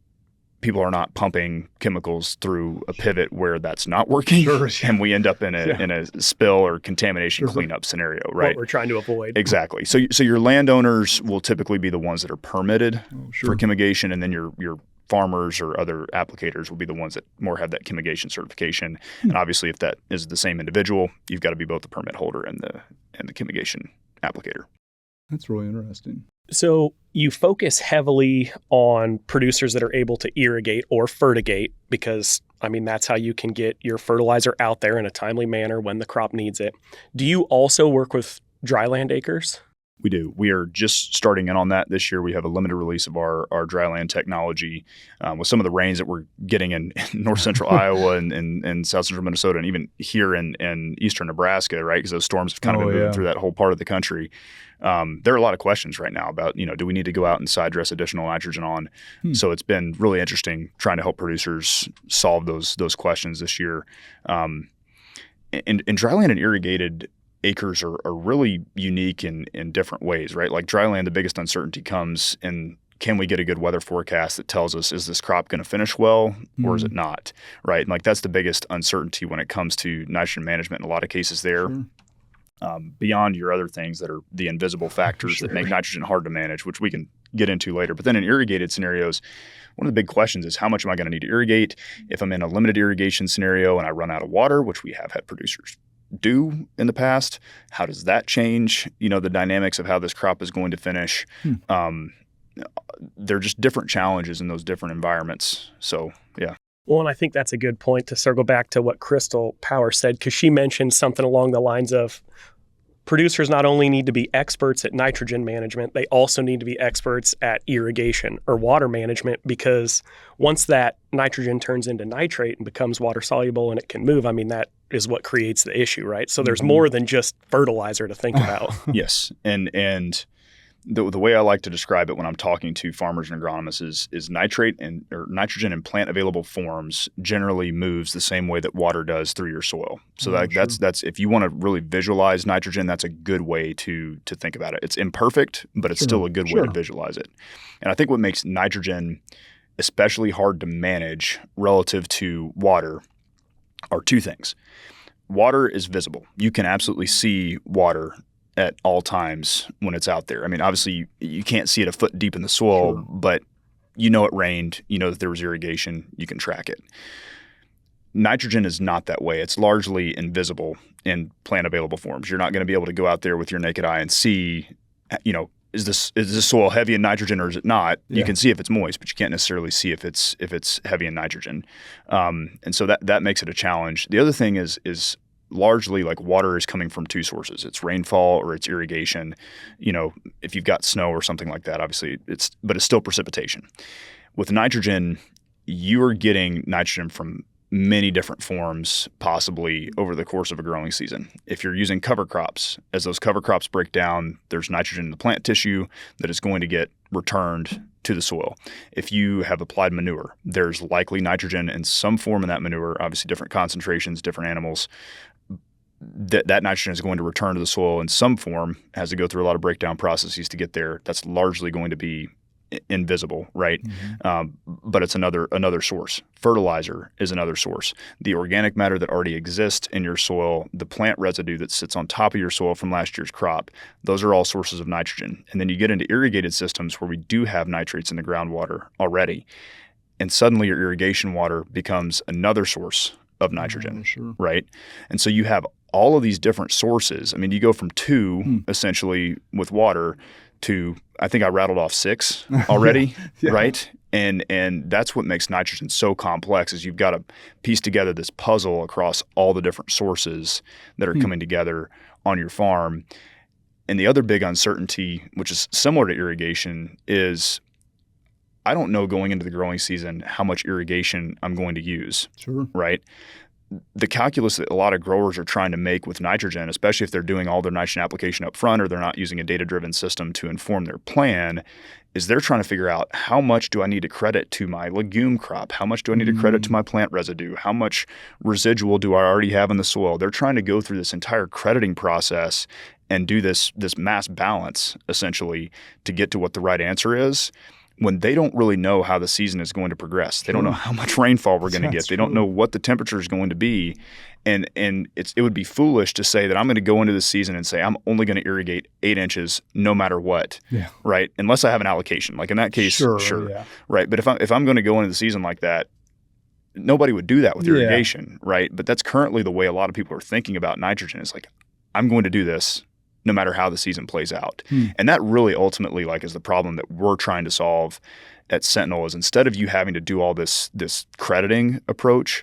people are not pumping chemicals through a pivot where that's not working, and we end up in a spill or contamination cleanup scenario, right? What we're trying to avoid. Exactly. So your landowners will typically be the ones that are permitted for chemigation, and then your farmers or other applicators will be the ones that more have that chemigation certification. And obviously, if that is the same individual, you've got to be both the permit holder and the chemigation applicator. That's really interesting. So you focus heavily on producers that are able to irrigate or fertigate because, I mean, that's how you can get your fertilizer out there in a timely manner when the crop needs it. Do you also work with dryland acres? We do. We are just starting in on that this year. We have a limited release of our dryland technology with some of the rains that we're getting in north central Iowa and south central Minnesota, and even here in eastern Nebraska, right? Because those storms have kind of been moving through that whole part of the country. There are a lot of questions right now about, do we need to go out and side dress additional nitrogen on? So it's been really interesting trying to help producers solve those questions this year. And dryland and irrigated acres are really unique in different ways, right? Like dryland, the biggest uncertainty comes in, can we get a good weather forecast that tells us, is this crop going to finish well or is it not, right? And like that's the biggest uncertainty when it comes to nitrogen management in a lot of cases there. Beyond your other things that are the invisible factors that make nitrogen hard to manage, which we can get into later. But then in irrigated scenarios, one of the big questions is, how much am I going to need to irrigate? If I'm in a limited irrigation scenario and I run out of water, which we have had producers do in the past, how does that change, the dynamics of how this crop is going to finish? They're just different challenges in those different environments. So, yeah. Well, and I think that's a good point to circle back to what Crystal Power said, because she mentioned something along the lines of producers not only need to be experts at nitrogen management, they also need to be experts at irrigation or water management, because once that nitrogen turns into nitrate and becomes water soluble and it can move, I mean, that is what creates the issue, right? So there's more than just fertilizer to think about. Yes. And the way I like to describe it when I'm talking to farmers and agronomists is nitrate or nitrogen in plant available forms generally moves the same way that water does through your soil. So that's if you want to really visualize nitrogen, that's a good way to think about it. It's imperfect, but it's still a good way to visualize it. And I think what makes nitrogen especially hard to manage relative to water are two things. Water is visible. You can absolutely see water at all times when it's out there. I mean, obviously you can't see it a foot deep in the soil, but it rained, that there was irrigation, you can track it. Nitrogen is not that way. It's largely invisible in plant available forms. You're not going to be able to go out there with your naked eye and see, is this soil heavy in nitrogen or is it not? Yeah. You can see if it's moist, but you can't necessarily see if it's heavy in nitrogen. And so that makes it a challenge. The other thing is largely like water is coming from two sources. It's rainfall or it's irrigation. If you've got snow or something like that, obviously it's still precipitation. With nitrogen, you are getting nitrogen from many different forms possibly over the course of a growing season. If you're using cover crops, as those cover crops break down, there's nitrogen in the plant tissue that is going to get returned to the soil. If you have applied manure, there's likely nitrogen in some form in that manure, obviously different concentrations, different animals. That nitrogen is going to return to the soil in some form, has to go through a lot of breakdown processes to get there. That's largely going to be invisible, right? But it's another source. Fertilizer is another source. The organic matter that already exists in your soil, the plant residue that sits on top of your soil from last year's crop, those are all sources of nitrogen. And then you get into irrigated systems where we do have nitrates in the groundwater already. And suddenly your irrigation water becomes another source of nitrogen, right? And so you have all of these different sources. I mean, you go from two essentially with water to, I think I rattled off 6 already, right? And that's what makes nitrogen so complex, is you've got to piece together this puzzle across all the different sources that are coming together on your farm. And the other big uncertainty, which is similar to irrigation, is I don't know going into the growing season how much irrigation I'm going to use, right? The calculus that a lot of growers are trying to make with nitrogen, especially if they're doing all their nitrogen application up front or they're not using a data-driven system to inform their plan, is they're trying to figure out how much do I need to credit to my legume crop? How much do I need to credit to my plant residue? How much residual do I already have in the soil? They're trying to go through this entire crediting process and do this mass balance, essentially, to get to what the right answer is, when they don't really know how the season is going to progress. They don't know how much rainfall we're going to get. They don't know what the temperature is going to be. And it would be foolish to say that I'm going to go into the season and say I'm only going to irrigate 8 inches no matter what, right? Unless I have an allocation. Like in that case, sure. Right? But if I'm going to go into the season like that, nobody would do that with irrigation, right? But that's currently the way a lot of people are thinking about nitrogen. Is like, I'm going to do this no matter how the season plays out. And that really ultimately is the problem that we're trying to solve at Sentinel, is instead of you having to do all this crediting approach,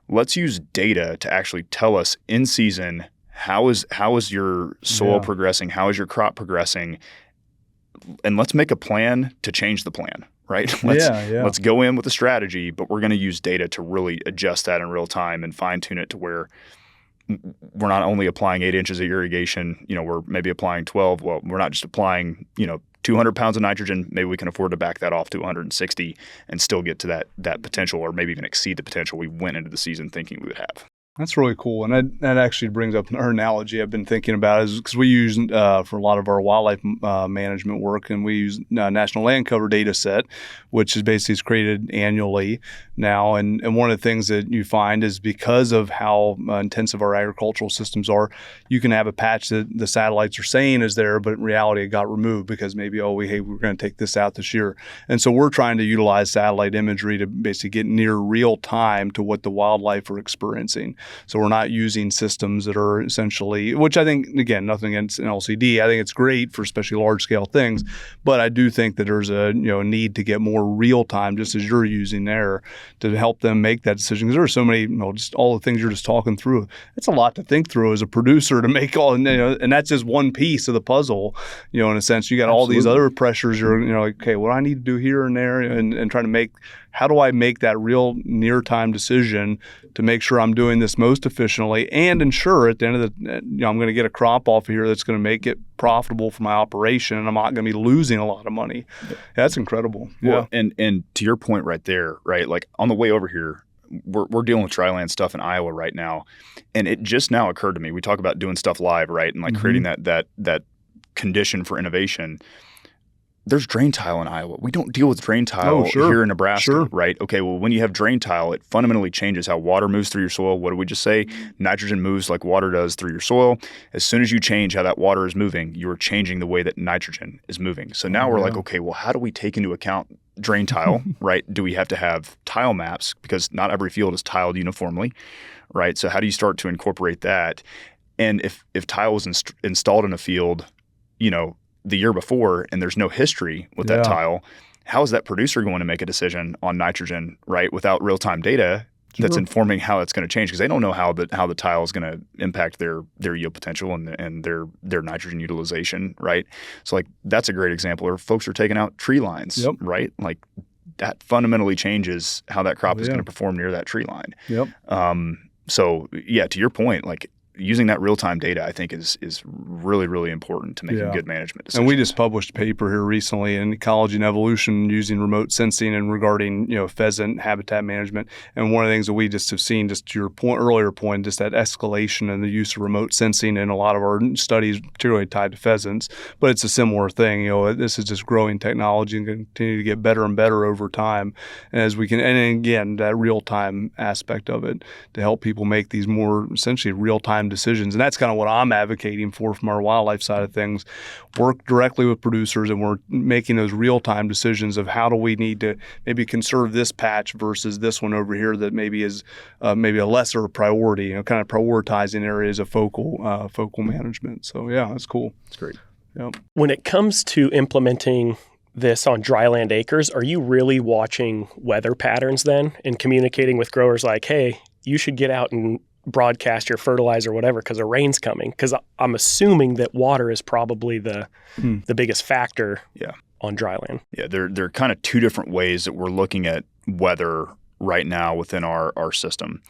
let's use data to actually tell us in season, how is your soil progressing? How is your crop progressing? And let's make a plan to change the plan, right? Let's go in with a strategy, but we're going to use data to really adjust that in real time and fine tune it to where we're not only applying 8 inches of irrigation, we're maybe applying 12. Well, we're not just applying, 200 pounds of nitrogen. Maybe we can afford to back that off to 160 and still get to that potential, or maybe even exceed the potential we went into the season thinking we would have. That's really cool. And that actually brings up another analogy I've been thinking about, is because we use for a lot of our wildlife management work, and we use National Land Cover data set, which is basically created annually now. And one of the things that you find is, because of how intensive our agricultural systems are, you can have a patch that the satellites are saying is there, but in reality it got removed because maybe, we're going to take this out this year. And so we're trying to utilize satellite imagery to basically get near real time to what the wildlife are experiencing. So we're not using systems that are essentially, which I think, again, nothing against an LCD. I think it's great for especially large scale things, but I do think that there's a need to get more real time, just as you're using there, to help them make that decision. Because there are so many, just all the things you're just talking through. It's a lot to think through as a producer to make all, and that's just one piece of the puzzle. In a sense, you got all these other pressures. You're, okay, what do I need to do here and there, and trying to make. How do I make that real near-time decision to make sure I'm doing this most efficiently and ensure at the end of the, I'm going to get a crop off of here that's going to make it profitable for my operation, and I'm not going to be losing a lot of money. That's incredible. Well, and to your point right there, right? Like on the way over here, we're dealing with dryland stuff in Iowa right now, and it just now occurred to me. We talk about doing stuff live, right, and creating that condition for innovation. There's drain tile in Iowa. We don't deal with drain tile here in Nebraska, right? Okay, well, when you have drain tile, it fundamentally changes how water moves through your soil. What did we just say? Nitrogen moves like water does through your soil. As soon as you change how that water is moving, you are changing the way that nitrogen is moving. So now we're like, okay, well, how do we take into account drain tile, right? Do we have to have tile maps? Because not every field is tiled uniformly, right? So how do you start to incorporate that? And if tile was installed in a field, the year before and there's no history with that tile, how is that producer going to make a decision on nitrogen, right, without real-time data that's informing how it's going to change? Because they don't know how the tile is going to impact their yield potential and their nitrogen utilization, right? So like that's a great example. Or folks are taking out tree lines, right? Like that fundamentally changes how that crop is going to perform near that tree line. So yeah, to your point, like using that real-time data, I think is really, really important to making good management decisions. And we just published a paper here recently in Ecology and Evolution using remote sensing and regarding, pheasant habitat management. And one of the things that we just have seen, just to your earlier point, just that escalation in the use of remote sensing in a lot of our studies, particularly tied to pheasants. But it's a similar thing. This is just growing technology and continue to get better and better over time. And as we can, and again, that real-time aspect of it to help people make these more essentially real-time decisions. And that's kind of what I'm advocating for from our wildlife side of things. Work directly with producers, and we're making those real-time decisions of how do we need to maybe conserve this patch versus this one over here that maybe is maybe a lesser priority, kind of prioritizing areas of focal management. So yeah, that's cool. That's great. Yep. When it comes to implementing this on dryland acres, are you really watching weather patterns then and communicating with growers like, hey, you should get out and broadcast your fertilizer or whatever because the rain's coming? Because I'm assuming that water is probably the biggest factor on dryland. Yeah, there are kind of two different ways that we're looking at weather right now within our system.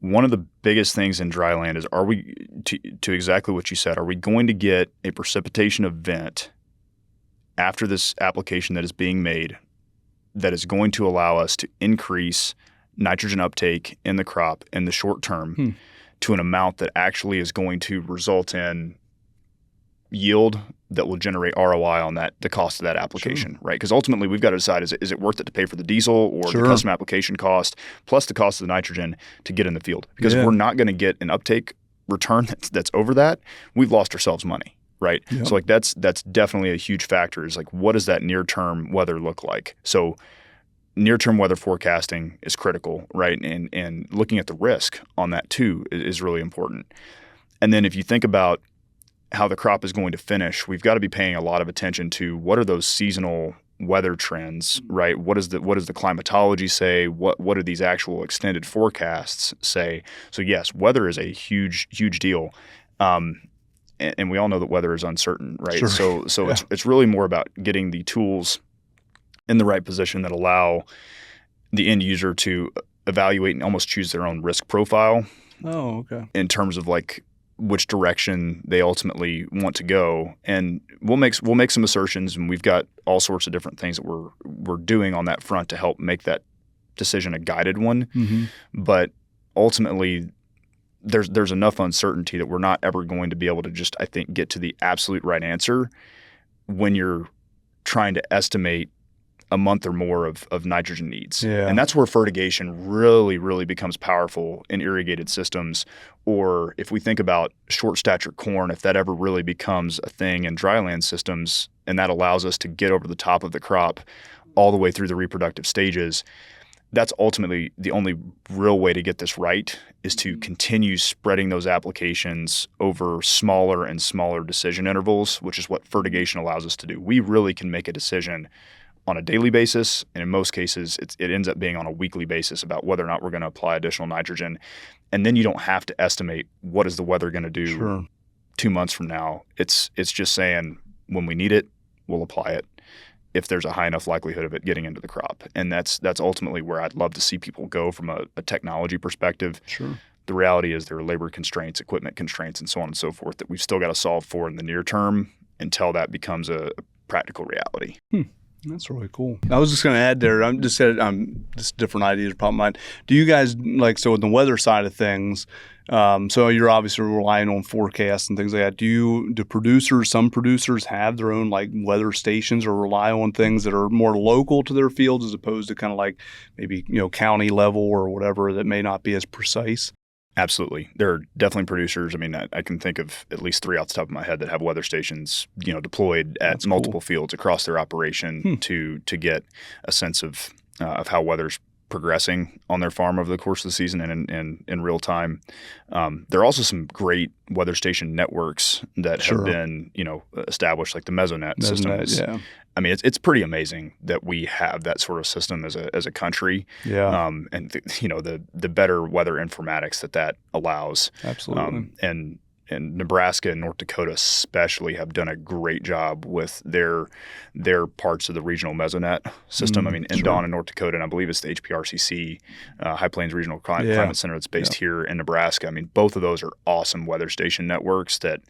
One of the biggest things in dryland is, are we, to exactly what you said, are we going to get a precipitation event after this application that is being made that is going to allow us to increase nitrogen uptake in the crop in the short term to an amount that actually is going to result in yield that will generate ROI on the cost of that application, right? Because ultimately we've got to decide, is it worth it to pay for the diesel or the custom application cost plus the cost of the nitrogen to get in the field? Because if we're not going to get an uptake return that's over that, we've lost ourselves money. Right. Yep. So like that's definitely a huge factor, is like, what does that near-term weather look like? So near-term weather forecasting is critical, right? And looking at the risk on that too is really important. And then if you think about how the crop is going to finish, we've got to be paying a lot of attention to what are those seasonal weather trends, right? What does the climatology say? What do these actual extended forecasts say? So yes, weather is a huge, huge deal. And we all know that weather is uncertain, right? So it's really more about getting the tools in the right position that allow the end user to evaluate and almost choose their own risk profile. Oh, okay. In terms of like which direction they ultimately want to go. And we'll make some assertions, and we've got all sorts of different things that we're doing on that front to help make that decision a guided one. Mm-hmm. But ultimately, there's enough uncertainty that we're not ever going to be able to just, I think, get to the absolute right answer when you're trying to estimate a month or more of nitrogen needs. Yeah. And that's where fertigation really, really becomes powerful in irrigated systems. Or if we think about short stature corn, if that ever really becomes a thing in dryland systems, and that allows us to get over the top of the crop all the way through the reproductive stages, that's ultimately the only real way to get this right, is to continue spreading those applications over smaller and smaller decision intervals, which is what fertigation allows us to do. We really can make a decision on a daily basis, and in most cases, it ends up being on a weekly basis about whether or not we're going to apply additional nitrogen. And then you don't have to estimate what is the weather going to do 2 months from now. It's just saying when we need it, we'll apply it if there's a high enough likelihood of it getting into the crop. And that's ultimately where I'd love to see people go from a technology perspective. Sure. The reality is there are labor constraints, equipment constraints, and so on and so forth that we've still got to solve for in the near term until that becomes a practical reality. That's really cool. I was just going to add there, just different ideas pop in mind. Do you guys, so in the weather side of things, so you're obviously relying on forecasts and things like that. Do some producers have their own weather stations or rely on things that are more local to their fields as opposed to kind of maybe, county level or whatever that may not be as precise? Absolutely. There are definitely producers. I mean, I can think of at least 3 off the top of my head that have weather stations, deployed at multiple fields across their operation to get a sense of how weather's progressing on their farm over the course of the season and in real time. There are also some great weather station networks that have been, established, like the Mesonet systems. Yeah. I mean, it's pretty amazing that we have that sort of system as a country. Yeah. And the better weather informatics that allows. Absolutely. And Nebraska and North Dakota especially have done a great job with their parts of the regional Mesonet system. I mean, Dawn in North Dakota, and I believe it's the HPRCC, High Plains Regional Climate Center that's based here in Nebraska. I mean, both of those are awesome weather station networks that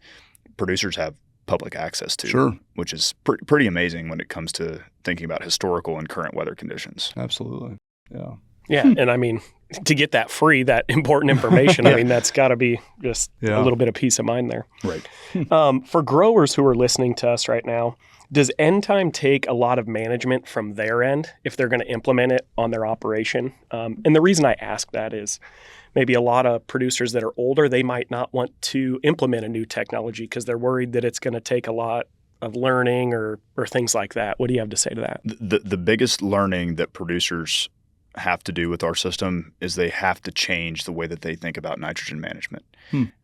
producers have public access to, which is pretty amazing when it comes to thinking about historical and current weather conditions. Absolutely. Yeah. Yeah. And I mean, to get that free, that important information, I mean, that's got to be just a little bit of peace of mind there. Right. For growers who are listening to us right now, does end time take a lot of management from their end if they're going to implement it on their operation? And the reason I ask that is maybe a lot of producers that are older, they might not want to implement a new technology because they're worried that it's going to take a lot of learning or things like that. What do you have to say to that? The biggest learning that producers have to do with our system is they have to change the way that they think about nitrogen management.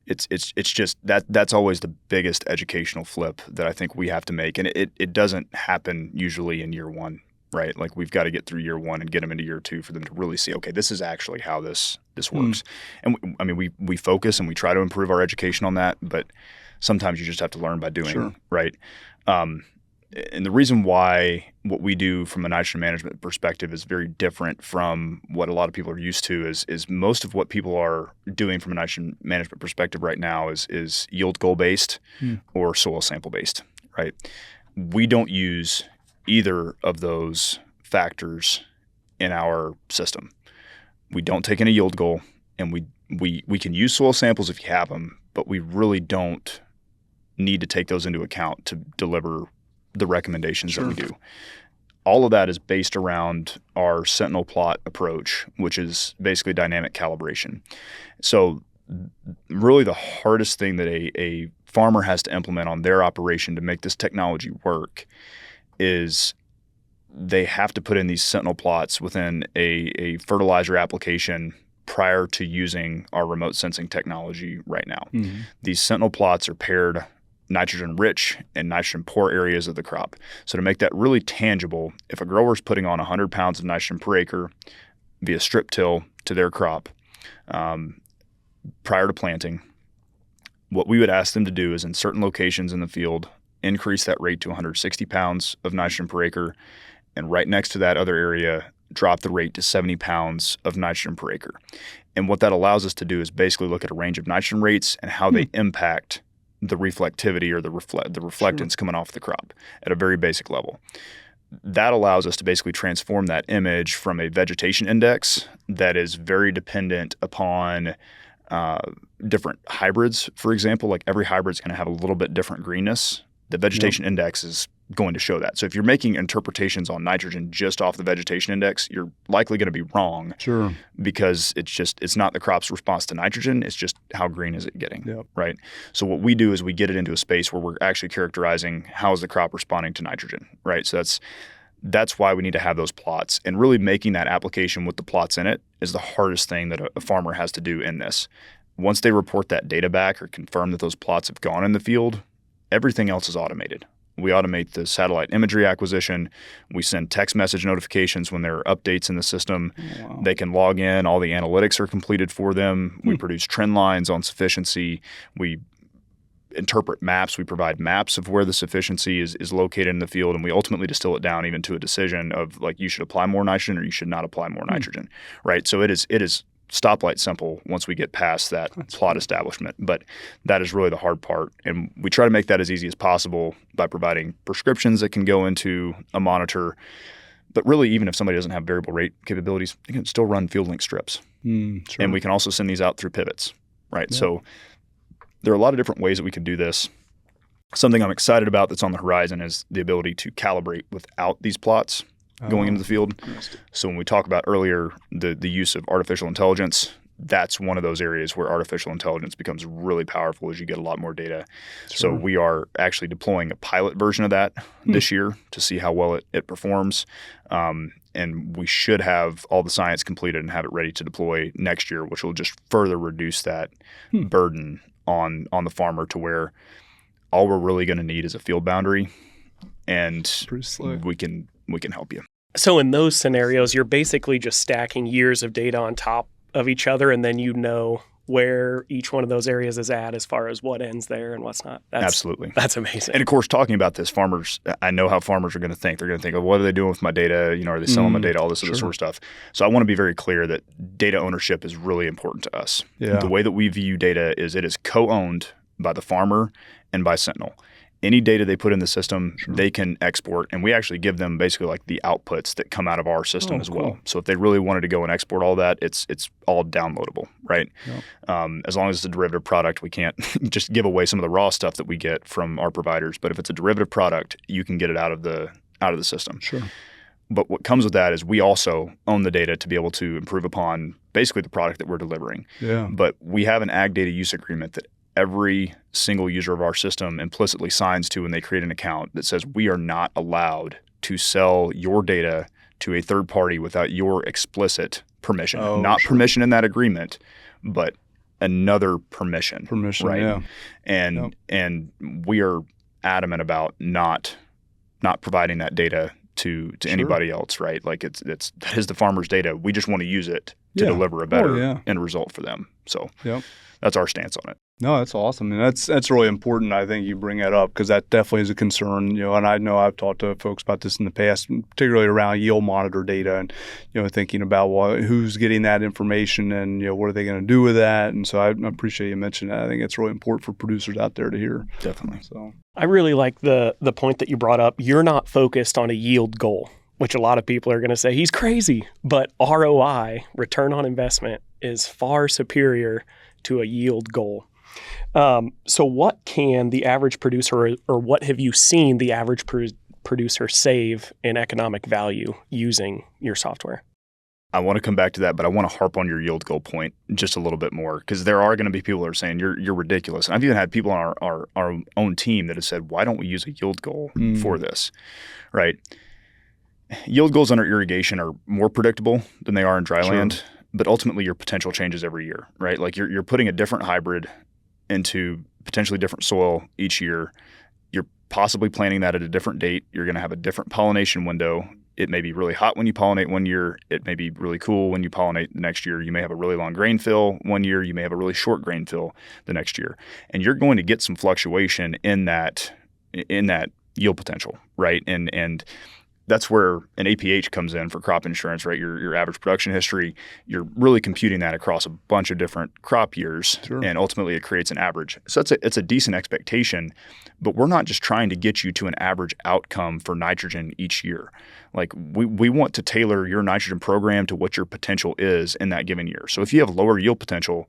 It's just that's always the biggest educational flip that I think we have to make. And it doesn't happen usually in year one, right? Like we've got to get through year one and get them into year two for them to really see, okay, this is actually how this works. And I mean, we focus and we try to improve our education on that, but sometimes you just have to learn by doing, right? And the reason why what we do from a nitrogen management perspective is very different from what a lot of people are used to is most of what people are doing from a nitrogen management perspective right now is yield goal based or soil sample based, right? We don't use either of those factors in our system. We don't take any yield goal, and we can use soil samples if you have them, but we really don't need to take those into account to deliver the recommendations that we do. All of that is based around our Sentinel plot approach, which is basically dynamic calibration. So really the hardest thing that a farmer has to implement on their operation to make this technology work is they have to put in these Sentinel plots within a fertilizer application prior to using our remote sensing technology right now. These Sentinel plots are paired nitrogen rich and nitrogen poor areas of the crop. So to make that really tangible, if a grower is putting on 100 pounds of nitrogen per acre via strip till to their crop prior to planting, what we would ask them to do is in certain locations in the field, increase that rate to 160 pounds of nitrogen per acre, and right next to that other area, drop the rate to 70 pounds of nitrogen per acre. And what that allows us to do is basically look at a range of nitrogen rates and how they impact the reflectivity or the reflectance coming off the crop at a very basic level. That allows us to basically transform that image from a vegetation index that is very dependent upon different hybrids, for example. Like every hybrid is going to have a little bit different greenness. The vegetation index is going to show that. So if you're making interpretations on nitrogen just off the vegetation index, you're likely going to be wrong. Because it's not the crop's response to nitrogen, it's just how green is it getting, right? So what we do is we get it into a space where we're actually characterizing how is the crop responding to nitrogen, right? So that's why we need to have those plots. And really making that application with the plots in it is the hardest thing that a farmer has to do in this. Once they report that data back or confirm that those plots have gone in the field, everything else is automated. We automate the satellite imagery acquisition. We send text message notifications when there are updates in the system. They can log in. All the analytics are completed for them. We produce trend lines on sufficiency. We interpret maps. We provide maps of where the sufficiency is located in the field, and we ultimately distill it down even to a decision of like you should apply more nitrogen or you should not apply more nitrogen, right? So it is stoplight simple once we get past that plot establishment. But that is really the hard part. And we try to make that as easy as possible by providing prescriptions that can go into a monitor. But really, even if somebody doesn't have variable rate capabilities, they can still run field link strips. And we can also send these out through pivots, right? So there are a lot of different ways that we could do this. Something I'm excited about that's on the horizon is the ability to calibrate without these plots going into the field. So when we talk about earlier the use of artificial intelligence, that's one of those areas where artificial intelligence becomes really powerful as you get a lot more data. Sure. So we are actually deploying a pilot version of that this year to see how well it performs. And we should have all the science completed and have it ready to deploy next year, which will just further reduce that burden on the farmer to where all we're really going to need is a field boundary, and we can help you. So in those scenarios, you're basically just stacking years of data on top of each other, and then you know where each one of those areas is at as far as what ends there and what's not. Absolutely. That's amazing. And of course, talking about this, I know how farmers are going to think. They're going to think, oh, what are they doing with my data? Are they selling my data? All this other sort of stuff. So I want to be very clear that data ownership is really important to us. Yeah. The way that we view data is it is co-owned by the farmer and by Sentinel. Any data they put in the system, they can export, and we actually give them basically like the outputs that come out of our system as well. So if they really wanted to go and export all that, it's all downloadable, right? Yep. As long as it's a derivative product, we can't just give away some of the raw stuff that we get from our providers. But if it's a derivative product, you can get it out of the system. Sure. But what comes with that is we also own the data to be able to improve upon basically the product that we're delivering. Yeah. But we have an ag data use agreement that every single user of our system implicitly signs to when they create an account that says we are not allowed to sell your data to a third party without your explicit permission. Permission in that agreement, but another permission. Right? Yeah. And we are adamant about not providing that data to anybody else, right? Like that is the farmer's data. We just want to use it to deliver a better end result for them. So that's our stance on it. No, that's awesome. And that's really important. I think you bring that up because that definitely is a concern, and I know I've talked to folks about this in the past, particularly around yield monitor data and, thinking about who's getting that information and, what are they going to do with that. And so I appreciate you mentioning that. I think it's really important for producers out there to hear. Definitely. So I really like the point that you brought up. You're not focused on a yield goal, which a lot of people are going to say he's crazy, but ROI, return on investment, is far superior to a yield goal. So what can the average producer, or what have you seen the average producer save in economic value using your software? I want to come back to that, but I want to harp on your yield goal point just a little bit more, because there are going to be people that are saying you're ridiculous. And I've even had people on our own team that have said, why don't we use a yield goal for this, right? Yield goals under irrigation are more predictable than they are in dry land, but ultimately your potential changes every year, right? Like you're putting a different hybrid into potentially different soil each year. You're possibly planting that at a different date. You're going to have a different pollination window. It may be really hot when you pollinate one year. It may be really cool when you pollinate the next year. You may have a really long grain fill one year. You may have a really short grain fill the next year. And you're going to get some fluctuation in that yield potential, right? And that's where an APH comes in for crop insurance, right? Your average production history, you're really computing that across a bunch of different crop years, and ultimately it creates an average. So it's a decent expectation, but we're not just trying to get you to an average outcome for nitrogen each year. Like we want to tailor your nitrogen program to what your potential is in that given year. So if you have lower yield potential,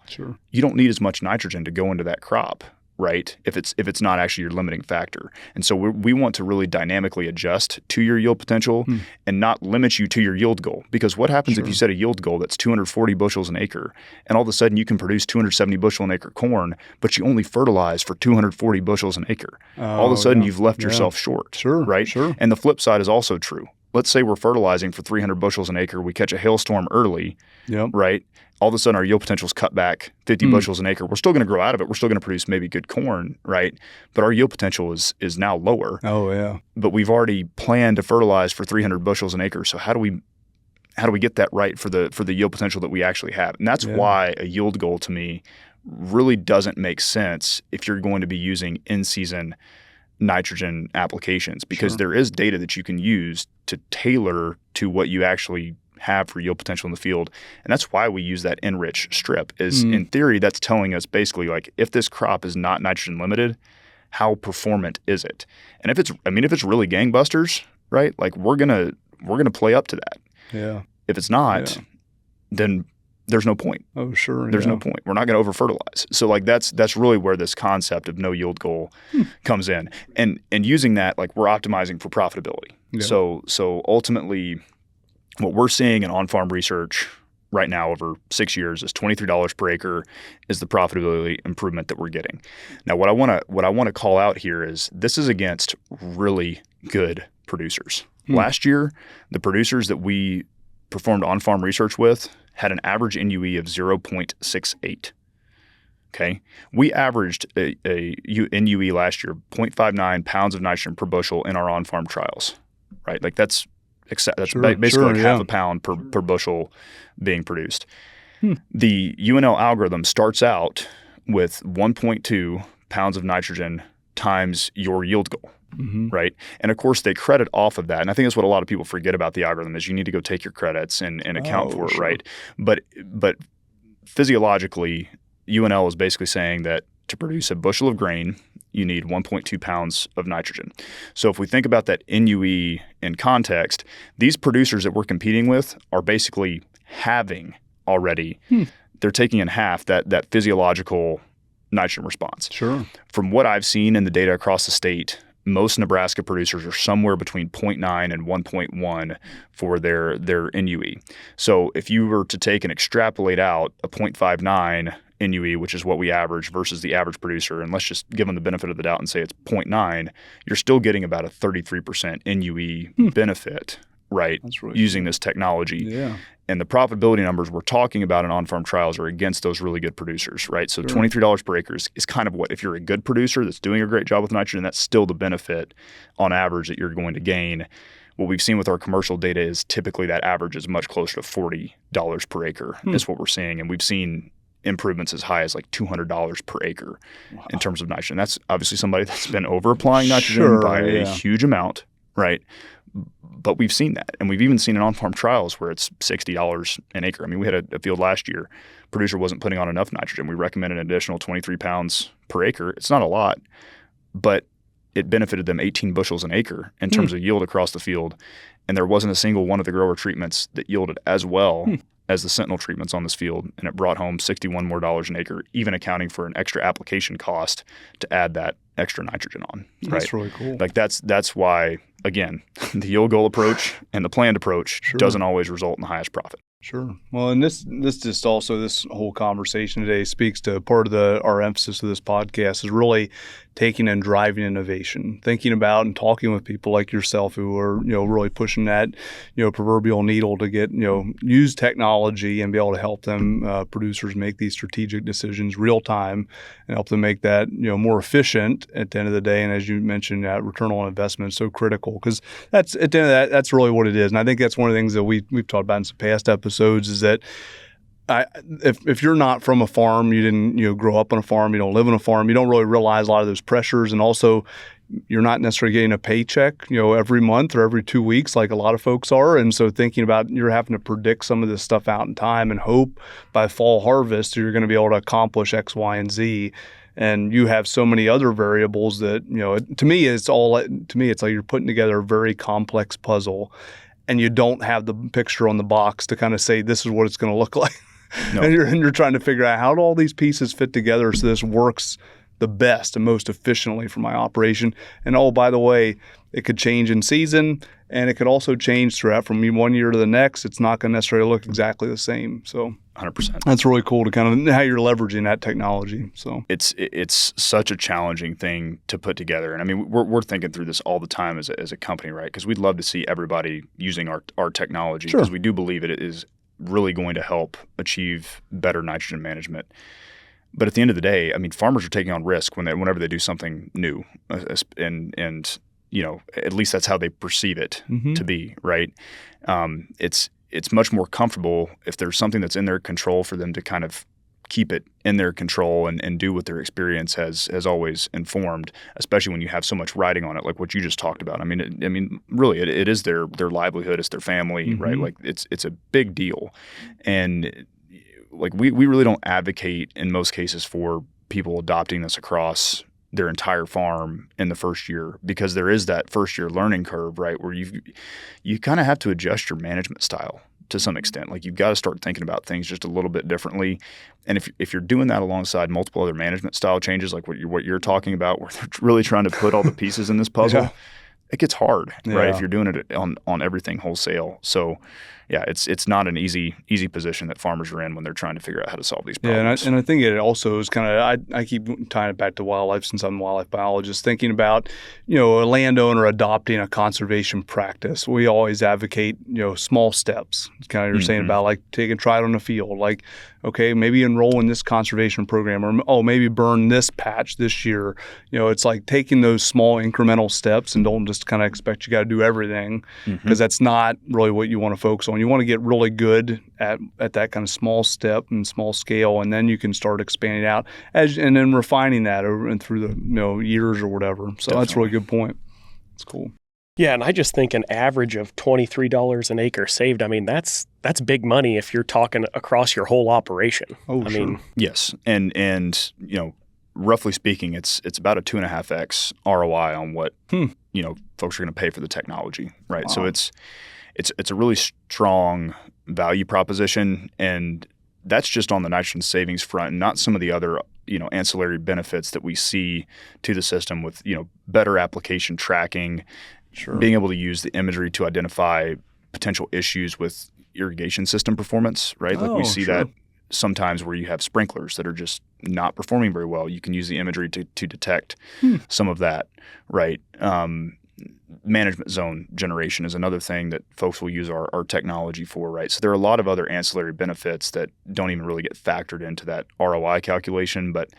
you don't need as much nitrogen to go into that crop, right? If it's not actually your limiting factor. And so we want to really dynamically adjust to your yield potential and not limit you to your yield goal. Because what happens if you set a yield goal that's 240 bushels an acre, and all of a sudden you can produce 270 bushel an acre corn, but you only fertilize for 240 bushels an acre? All of a sudden you've left yourself short, right? And the flip side is also true. Let's say we're fertilizing for 300 bushels an acre. We catch a hailstorm early, right? All of a sudden our yield potential is cut back 50 bushels an acre. We're still going to grow out of it. We're still going to produce maybe good corn, right? But our yield potential is now lower. Oh, yeah. But we've already planned to fertilize for 300 bushels an acre. So how do we get that right for the yield potential that we actually have? And that's why a yield goal to me really doesn't make sense if you're going to be using in-season nitrogen applications, because there is data that you can use to tailor to what you actually have for yield potential in the field. And that's why we use that enrich strip. Is in theory, that's telling us basically like, if this crop is not nitrogen limited, how performant is it? And if it's really gangbusters, right? Like we're gonna play up to that. Yeah. If it's not, then there's no point. Oh, sure. There's no point. We're not going to over fertilize. So like that's really where this concept of no yield goal comes in. And using that, like we're optimizing for profitability. Yeah. So ultimately what we're seeing in on-farm research right now over 6 years is $23 per acre is the profitability improvement that we're getting. Now, what I want to call out here is this is against really good producers. Last year, the producers that we performed on-farm research with had an average NUE of 0.68. Okay, we averaged a NUE last year 0.59 pounds of nitrogen per bushel in our on-farm trials. Right, like that's basically half a pound per bushel being produced. The UNL algorithm starts out with 1.2 pounds of nitrogen times your yield goal, right? And of course, they credit off of that. And I think that's what a lot of people forget about the algorithm is you need to go take your credits and account for it, right? But physiologically, UNL is basically saying that to produce a bushel of grain, you need 1.2 pounds of nitrogen. So if we think about that NUE in context, these producers that we're competing with are basically having already, they're taking in half that physiological nitrogen response. Sure. From what I've seen in the data across the state, most Nebraska producers are somewhere between 0.9 and 1.1 for their NUE. So if you were to take and extrapolate out a 0.59 NUE, which is what we average versus the average producer, and let's just give them the benefit of the doubt and say it's 0.9, you're still getting about a 33% NUE benefit, right, using this technology. Yeah. And the profitability numbers we're talking about in on-farm trials are against those really good producers, right? So $23 per acre is kind of what, if you're a good producer that's doing a great job with nitrogen, that's still the benefit on average that you're going to gain. What we've seen with our commercial data is typically that average is much closer to $40 per acre is what we're seeing. And we've seen improvements as high as like $200 per acre in terms of nitrogen. That's obviously somebody that's been over-applying nitrogen by a huge amount, right? But we've seen that. And we've even seen in on-farm trials where it's $60 an acre. I mean, we had a field last year, producer wasn't putting on enough nitrogen. We recommended an additional 23 pounds per acre. It's not a lot, but it benefited them 18 bushels an acre in terms of yield across the field. And there wasn't a single one of the grower treatments that yielded as well as the Sentinel treatments on this field, and it brought home $61 more an acre, even accounting for an extra application cost to add that extra nitrogen on. Right? That's really cool. Like that's why, again, the yield goal approach and the planned approach doesn't always result in the highest profit. Sure. Well, and this just also, this whole conversation today speaks to part of our emphasis of this podcast is really taking and driving innovation, thinking about and talking with people like yourself who are, really pushing that, proverbial needle to get, use technology and be able to help them producers make these strategic decisions real time and help them make that, more efficient at the end of the day. And as you mentioned, that return on investment is so critical because that's at the end of that, that's really what it is. And I think that's one of the things that we've talked about in some past episodes is that if you're not from a farm, you didn't grow up on a farm, you don't live on a farm, you don't really realize a lot of those pressures, and also you're not necessarily getting a paycheck, every month or every 2 weeks like a lot of folks are. And so thinking about you're having to predict some of this stuff out in time and hope by fall harvest you're going to be able to accomplish X, Y, and Z. And you have so many other variables that, to me it's like you're putting together a very complex puzzle and you don't have the picture on the box to kind of say this is what it's going to look like. No. And you're trying to figure out how do all these pieces fit together so this works the best and most efficiently for my operation. And oh, by the way, it could change in season and it could also change throughout from one year to the next. It's not going to necessarily look exactly the same. So 100%. That's really cool to kind of how you're leveraging that technology. So it's such a challenging thing to put together. And I mean, we're thinking through this all the time as a company, right? Because we'd love to see everybody using our technology because we do believe it is really going to help achieve better nitrogen management. But at the end of the day, I mean, farmers are taking on risk whenever they do something new, and at least that's how they perceive it to be, right? It's much more comfortable if there's something that's in their control for them to kind of keep it in their control and do what their experience has always informed, especially when you have so much riding on it, like what you just talked about. I mean, really, it is their livelihood, it's their family, right? Like it's a big deal, and like we really don't advocate in most cases for people adopting this across their entire farm in the first year because there is that first year learning curve, right? Where you kind of have to adjust your management style to some extent. Like you've got to start thinking about things just a little bit differently. And if you're doing that alongside multiple other management style changes, like what you're talking about, where they're really trying to put all the pieces in this puzzle, it gets hard, right? Yeah. If you're doing it on everything wholesale. So yeah, it's not an easy position that farmers are in when they're trying to figure out how to solve these Yeah, problems. and I think it also is kind of I keep tying it back to wildlife since I'm a wildlife biologist. Thinking about a landowner adopting a conservation practice, we always advocate small steps. Kind of you're saying about like try it on the field, like okay, maybe enroll in this conservation program, or maybe burn this patch this year. It's like taking those small incremental steps, and don't just kind of expect you got to do everything, because that's not really what you want to focus on. You want to get really good at that kind of small step and small scale, and then you can start expanding out and then refining that over and through the years or whatever. So that's a really good point. It's cool. Yeah, and I just think an average of $23 an acre saved, I mean, that's big money if you're talking across your whole operation. Oh, I sure. mean, yes, and roughly speaking, it's about a 2.5x ROI on what folks are going to pay for the technology, right? Wow. So it's a really strong value proposition, and that's just on the nitrogen savings front, and not some of the other ancillary benefits that we see to the system with better application tracking, Sure. being able to use the imagery to identify potential issues with irrigation system performance, right? Like we see that sometimes where you have sprinklers that are just not performing very well. You can use the imagery to detect some of that, right? Management zone generation is another thing that folks will use our technology for, right? So there are a lot of other ancillary benefits that don't even really get factored into that ROI calculation. But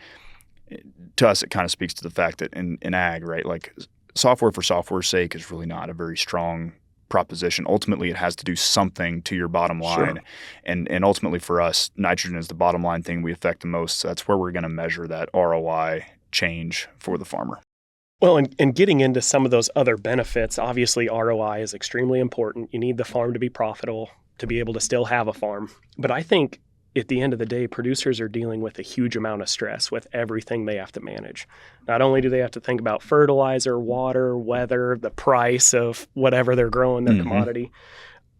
to us, it kind of speaks to the fact that in ag, right, like software for software's sake is really not a very strong proposition. Ultimately, it has to do something to your bottom line. And ultimately for us, nitrogen is the bottom line thing we affect the most. So that's where we're going to measure that ROI change for the farmer. well, and getting into some of those other benefits, obviously ROI is extremely important. You need the farm to be profitable to be able to still have a farm. But I think at the end of the day, producers are dealing with a huge amount of stress with everything they have to manage. Not only do they have to think about fertilizer, water, weather, the price of whatever they're growing, their commodity,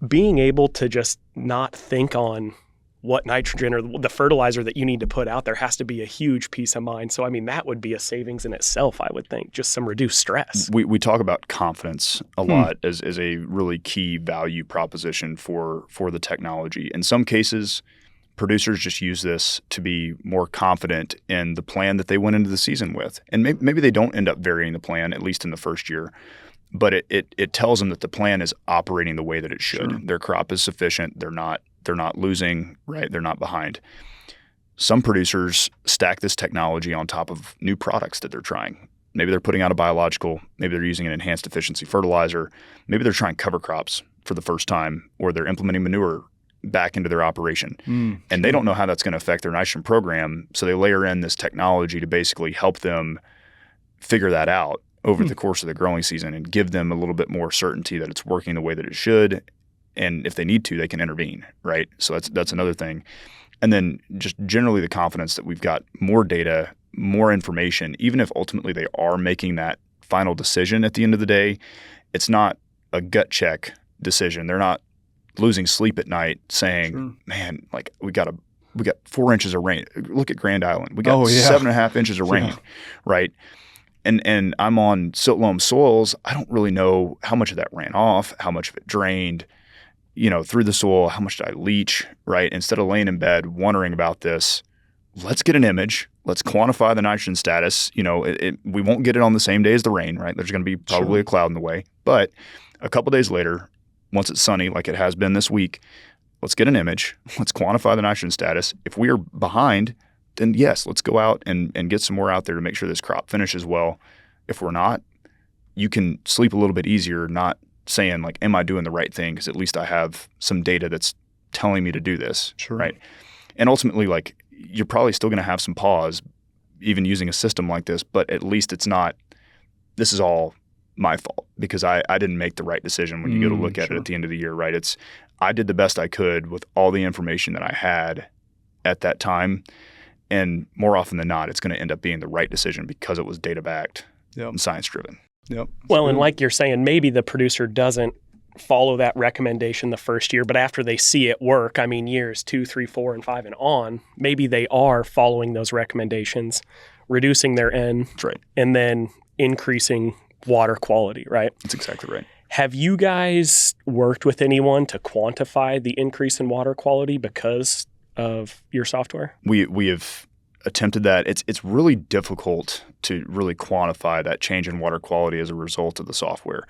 being able to just not think on what nitrogen or the fertilizer that you need to put out there has to be a huge peace of mind. So, I mean, that would be a savings in itself, I would think, just some reduced stress. We talk about confidence a lot as a really key value proposition for the technology. In some cases, producers just use this to be more confident in the plan that they went into the season with. And maybe they don't end up varying the plan, at least in the first year, but it tells them that the plan is operating the way that it should. Sure. Their crop is sufficient. They're not losing, right? They're not behind. Some producers stack this technology on top of new products that they're trying. Maybe they're putting out a biological, maybe they're using an enhanced efficiency fertilizer, maybe they're trying cover crops for the first time, or they're implementing manure back into their operation. And they don't know how that's going to affect their nitrogen program. So they layer in this technology to basically help them figure that out over the course of the growing season and give them a little bit more certainty that it's working the way that it should. And if they need to, they can intervene, right? So that's another thing. And then just generally the confidence that we've got more data, more information, even if ultimately they are making that final decision at the end of the day, it's not a gut check decision. They're not losing sleep at night saying, man, like we got 4 inches of rain. Look at Grand Island. We got 7.5 inches of rain, right? And I'm on silt loam soils. I don't really know how much of that ran off, how much of it drained, through the soil, how much did I leach, right? Instead of laying in bed wondering about this, let's get an image. Let's quantify the nitrogen status. We won't get it on the same day as the rain, right? There's going to be probably a cloud in the way. But a couple days later, once it's sunny, like it has been this week, let's get an image. Let's quantify the nitrogen status. If we are behind, then yes, let's go out and get some more out there to make sure this crop finishes well. If we're not, you can sleep a little bit easier, not saying like, am I doing the right thing? Because at least I have some data that's telling me to do this, right? And ultimately, like you're probably still going to have some pause even using a system like this, but at least it's not, this is all my fault because I didn't make the right decision when you go to look at it at the end of the year, right? It's, I did the best I could with all the information that I had at that time. And more often than not, it's going to end up being the right decision because it was data-backed and science-driven. Well, and like you're saying, maybe the producer doesn't follow that recommendation the first year, but after they see it work, I mean, years 2, 3, 4, and 5 and on, maybe they are following those recommendations, reducing their N, That's right. and then increasing water quality, right? That's exactly right. Have you guys worked with anyone to quantify the increase in water quality because of your software? We have attempted that. It's really difficult to really quantify that change in water quality as a result of the software.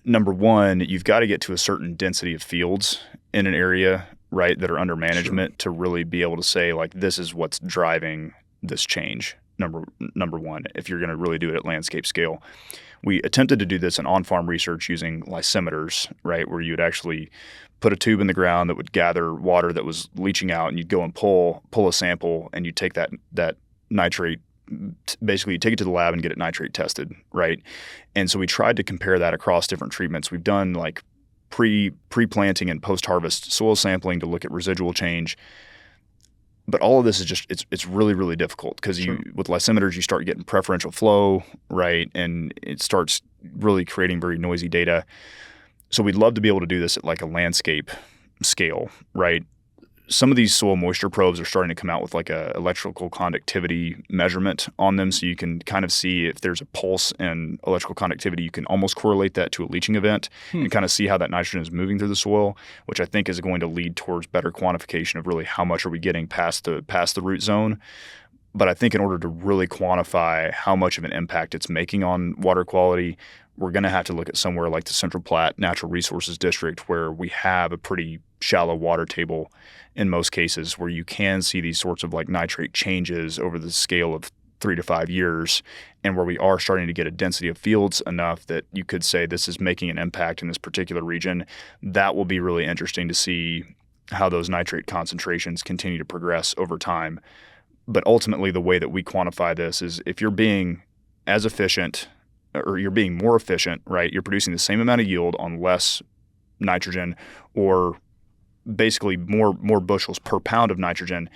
Number one, you've got to get to a certain density of fields in an area, right, that are under management to really be able to say, like, this is what's driving this change. Number one, if you're going to really do it at landscape scale. We attempted to do this in on-farm research using lysimeters, right, where you would actually put a tube in the ground that would gather water that was leaching out, and you'd go and pull a sample, and you take that nitrate, basically you take it to the lab and get it nitrate tested, right? And so we tried to compare that across different treatments. We've done like pre-planting and post-harvest soil sampling to look at residual change. But all of this is just, it's really, really difficult because with lysimeters, you start getting preferential flow, right? And it starts really creating very noisy data. So we'd love to be able to do this at like a landscape scale, right? Some of these soil moisture probes are starting to come out with like a electrical conductivity measurement on them. So you can kind of see if there's a pulse in electrical conductivity, you can almost correlate that to a leaching event and kind of see how that nitrogen is moving through the soil, which I think is going to lead towards better quantification of really how much are we getting past the root zone. But I think in order to really quantify how much of an impact it's making on water quality, we're going to have to look at somewhere like the Central Platte Natural Resources District, where we have a pretty shallow water table in most cases, where you can see these sorts of like nitrate changes over the scale of 3 to 5 years, and where we are starting to get a density of fields enough that you could say this is making an impact in this particular region. That will be really interesting to see how those nitrate concentrations continue to progress over time. But ultimately, the way that we quantify this is if you're being as efficient or you're being more efficient, right? You're producing the same amount of yield on less nitrogen, or basically more bushels per pound of nitrogen.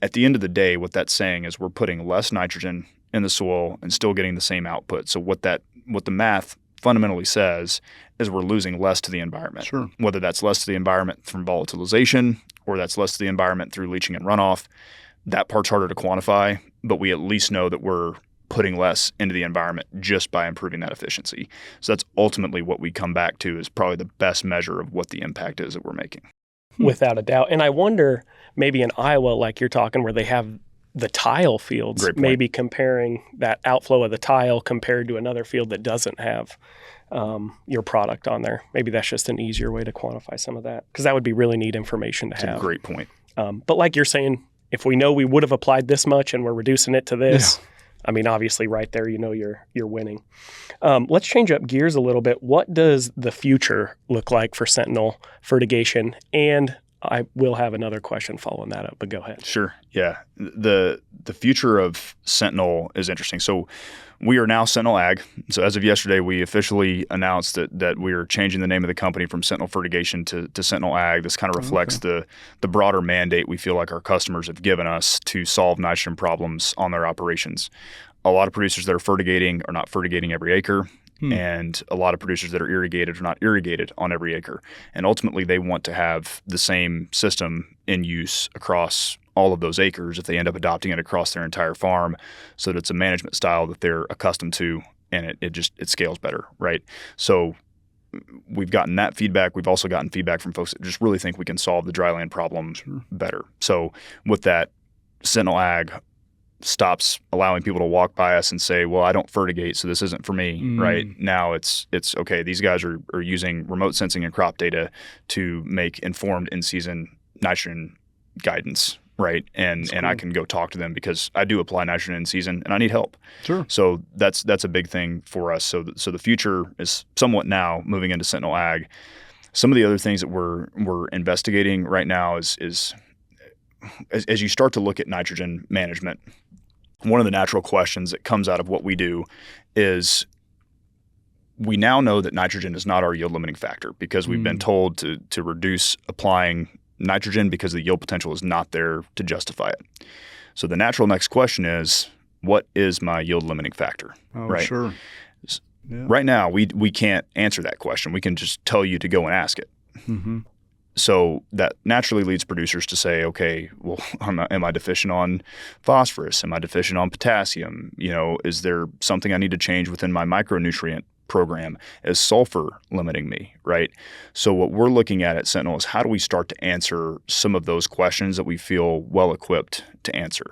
At the end of the day, what that's saying is we're putting less nitrogen in the soil and still getting the same output. So what the math fundamentally says is we're losing less to the environment. Sure. Whether that's less to the environment from volatilization or that's less to the environment through leaching and runoff, that part's harder to quantify, but we at least know that we're putting less into the environment just by improving that efficiency. So that's ultimately what we come back to is probably the best measure of what the impact is that we're making. Without a doubt. And I wonder, maybe in Iowa, like you're talking, where they have the tile fields, maybe comparing that outflow of the tile compared to another field that doesn't have your product on there. Maybe that's just an easier way to quantify some of that, because that would be really neat information to have. That's a great point. But like you're saying, if we know we would have applied this much and we're reducing it to this, I mean, obviously right there, you know you're winning. Let's change up gears a little bit. What does the future look like for Sentinel fertigation? And I will have another question following that up, but go ahead. Sure. Yeah. The future of Sentinel is interesting. So we are now Sentinel Ag. So as of yesterday, we officially announced that we are changing the name of the company from Sentinel Fertigation to Sentinel Ag. This kind of reflects the broader mandate we feel like our customers have given us to solve nitrogen problems on their operations. A lot of producers that are fertigating are not fertigating every acre. And a lot of producers that are irrigated are not irrigated on every acre. And ultimately, they want to have the same system in use across all of those acres if they end up adopting it across their entire farm, so that it's a management style that they're accustomed to, and it scales better, right? So we've gotten that feedback. We've also gotten feedback from folks that just really think we can solve the dryland problem better. So with that, Sentinel Ag stops allowing people to walk by us and say, well, I don't fertigate, so this isn't for me, right? Now it's okay, these guys are using remote sensing and crop data to make informed in-season nitrogen guidance, right? And I can go talk to them because I do apply nitrogen in season and I need help. Sure. So that's a big thing for us. So the future is somewhat now moving into Sentinel Ag. Some of the other things that we're investigating right now is as you start to look at nitrogen management, one of the natural questions that comes out of what we do is we now know that nitrogen is not our yield limiting factor because we've been told to reduce applying nitrogen because the yield potential is not there to justify it. So the natural next question is, what is my yield limiting factor? Right? Sure. Yeah. Right now, we can't answer that question. We can just tell you to go and ask it. So that naturally leads producers to say, okay, well, am I deficient on phosphorus? Am I deficient on potassium? Is there something I need to change within my micronutrient program? Is sulfur limiting me, right? So what we're looking at Sentinel is how do we start to answer some of those questions that we feel well equipped to answer.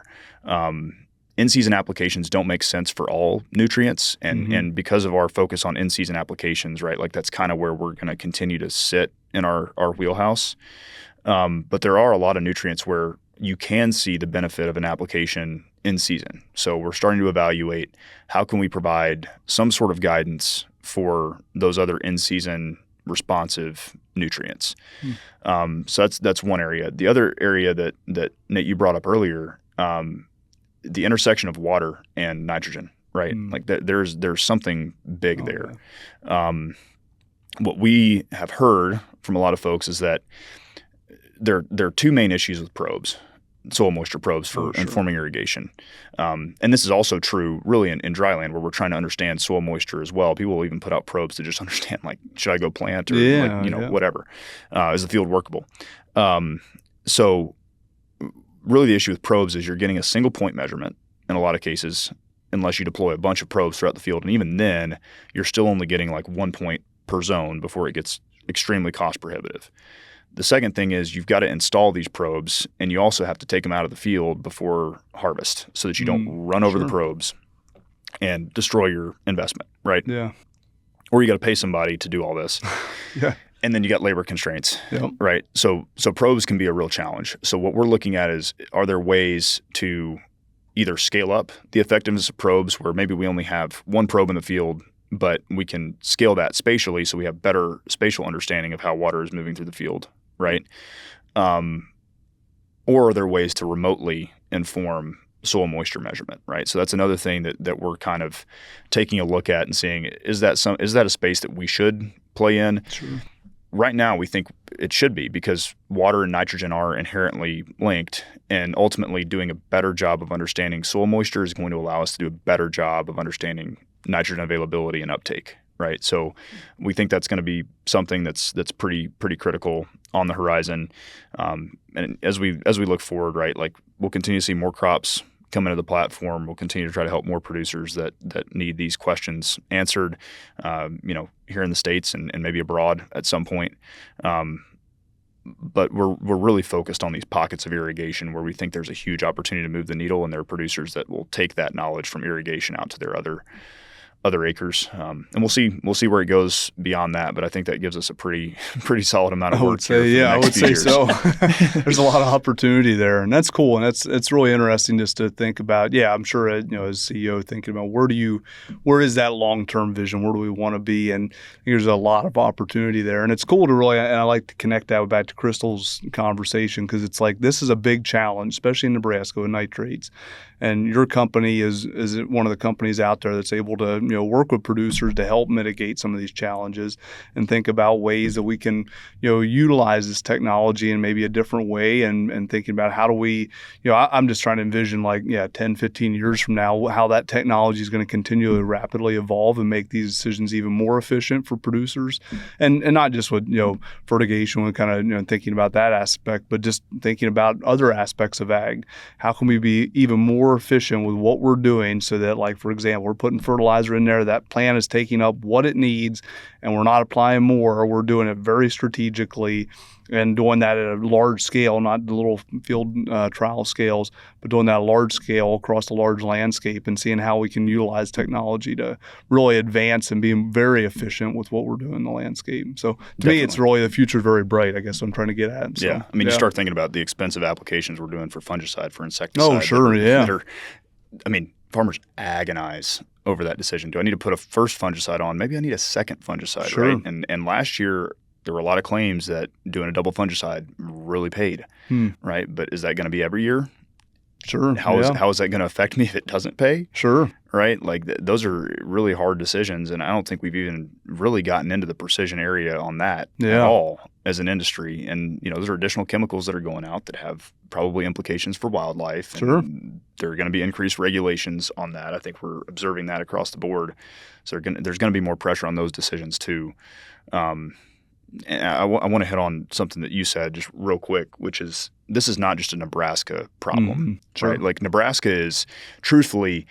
In-season applications don't make sense for all nutrients, and because of our focus on in-season applications, right, like that's kind of where we're going to continue to sit in our wheelhouse. But there are a lot of nutrients where you can see the benefit of an application in season. So we're starting to evaluate how can we provide some sort of guidance for those other in-season responsive nutrients. So that's one area. The other area that Nate, you brought up earlier, the intersection of water and nitrogen, right? Like there's something big there. Yeah. What we have heard from a lot of folks is that there are two main issues with probes, soil moisture probes for informing irrigation. And this is also true really in dry land where we're trying to understand soil moisture as well. People will even put out probes to just understand, like, should I go plant or whatever. Is the field workable? So really the issue with probes is you're getting a single point measurement in a lot of cases, unless you deploy a bunch of probes throughout the field. And even then, you're still only getting like 1 point per zone before it gets extremely cost prohibitive. The second thing is you've got to install these probes, and you also have to take them out of the field before harvest so that you don't run over the probes and destroy your investment, right? Yeah. Or you got to pay somebody to do all this. Yeah. And then you got labor constraints, right? So probes can be a real challenge. So what we're looking at is, are there ways to either scale up the effectiveness of probes where maybe we only have one probe in the field, but we can scale that spatially so we have better spatial understanding of how water is moving through the field, right? Or are there ways to remotely inform soil moisture measurement, right? So that's another thing that we're kind of taking a look at and seeing, is that a space that we should play in? Sure. Right now, we think it should be, because water and nitrogen are inherently linked, and ultimately doing a better job of understanding soil moisture is going to allow us to do a better job of understanding nitrogen availability and uptake, right? So we think that's going to be something that's pretty critical on the horizon. And as we look forward, right, like we'll continue to see more crops come into the platform. We'll continue to try to help more producers that need these questions answered, here in the States and maybe abroad at some point. But we're really focused on these pockets of irrigation where we think there's a huge opportunity to move the needle, and there are producers that will take that knowledge from irrigation out to their other acres. And we'll see where it goes beyond that. But I think that gives us a pretty solid amount of work. I would say so. There's a lot of opportunity there, and that's cool. And it's really interesting just to think about. Yeah, I'm sure, as CEO, thinking about where is that long-term vision? Where do we want to be? And there's a lot of opportunity there. And it's cool to really, and I like to connect that back to Crystal's conversation, because it's like, this is a big challenge, especially in Nebraska with nitrates. And your company is one of the companies out there that's able to work with producers to help mitigate some of these challenges and think about ways that we can utilize this technology in maybe a different way, and thinking about how do we I'm just trying to envision 10, 15 years from now how that technology is going to continue to rapidly evolve and make these decisions even more efficient for producers, and not just with fertigation and kind of thinking about that aspect, but just thinking about other aspects of ag. How can we be even more efficient with what we're doing so that, like, for example, we're putting fertilizer in there, that plant is taking up what it needs, and we're not applying more. We're doing it very strategically and doing that at a large scale, not the little field trial scales, but doing that at a large scale across a large landscape, and seeing how we can utilize technology to really advance and be very efficient with what we're doing in the landscape. So to me, it's really, the future is very bright, I guess I'm trying to get at. So, you start thinking about the expensive applications we're doing for fungicide, for insecticide. Oh, sure, Farmers agonize over that decision. Do I need to put a first fungicide on? Maybe I need a second fungicide, sure. Right? And last year, there were a lot of claims that doing a double fungicide really paid, right? But is that going to be every year? Sure. How is that going to affect me if it doesn't pay? Sure. Right? Like those are really hard decisions, and I don't think we've even really gotten into the precision area on that at all as an industry. And those are additional chemicals that are going out that have probably implications for wildlife. Sure. And there are going to be increased regulations on that. I think we're observing that across the board. So there's going to be more pressure on those decisions too. and I want to hit on something that you said just real quick, which is this is not just a Nebraska problem, Sure. right? Like Nebraska is, truthfully,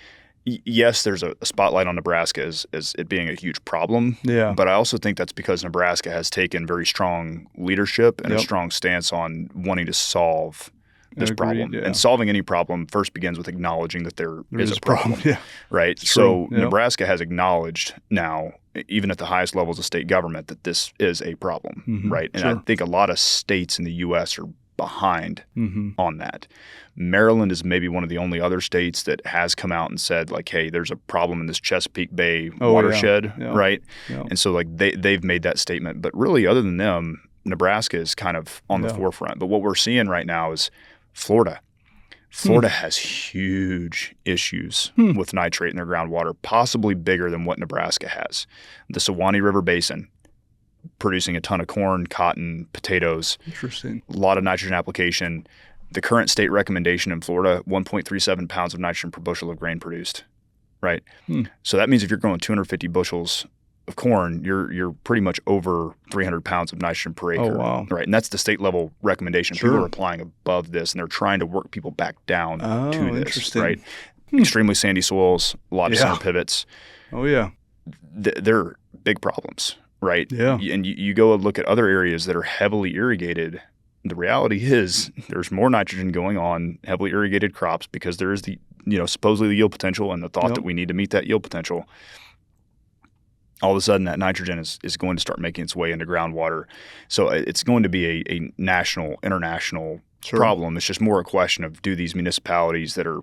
yes, there's a spotlight on Nebraska as it being a huge problem. Yeah. But I also think that's because Nebraska has taken very strong leadership and a Yep. strong stance on wanting to solve this Agreed, problem. yeah. And solving any problem first begins with acknowledging that there There is a problem. Yeah. Right. It's So true. Yep. Nebraska has acknowledged now, even at the highest levels of state government, that this is a problem. Mhm. Right. And I Sure. think a lot of states in the U.S. are behind Mm-hmm. on that. Maryland is maybe one of the only other states that has come out and said, like, hey, there's a problem in this Chesapeake Bay watershed. Yeah. Right. Yeah. And so like they've made that statement. But really, other than them, Nebraska is kind of on the Yeah. forefront. But what we're seeing right now is Florida. Florida has huge issues with nitrate in their groundwater, possibly bigger than what Nebraska has. The Suwannee River Basin, producing a ton of corn, cotton, potatoes, Interesting. a lot of nitrogen application. The current state recommendation in Florida, 1.37 pounds of nitrogen per bushel of grain produced, right? So that means if you're growing 250 bushels of corn, you're pretty much over 300 pounds of nitrogen per acre. Oh, wow. Right. And that's the state level recommendation. Sure. People are applying above this and they're trying to work people back down to this. Interesting. Right. Extremely sandy soils, a lot of Yeah. center pivots. Oh, yeah. They're big problems, right? Yeah. And you go and look at other areas that are heavily irrigated. The reality is there's more nitrogen going on heavily irrigated crops because there is the, supposedly the yield potential and the thought Yep. that we need to meet that yield potential. All of a sudden that nitrogen is going to start making its way into groundwater. So it's going to be a national, international Sure. problem. It's just more a question of, do these municipalities that are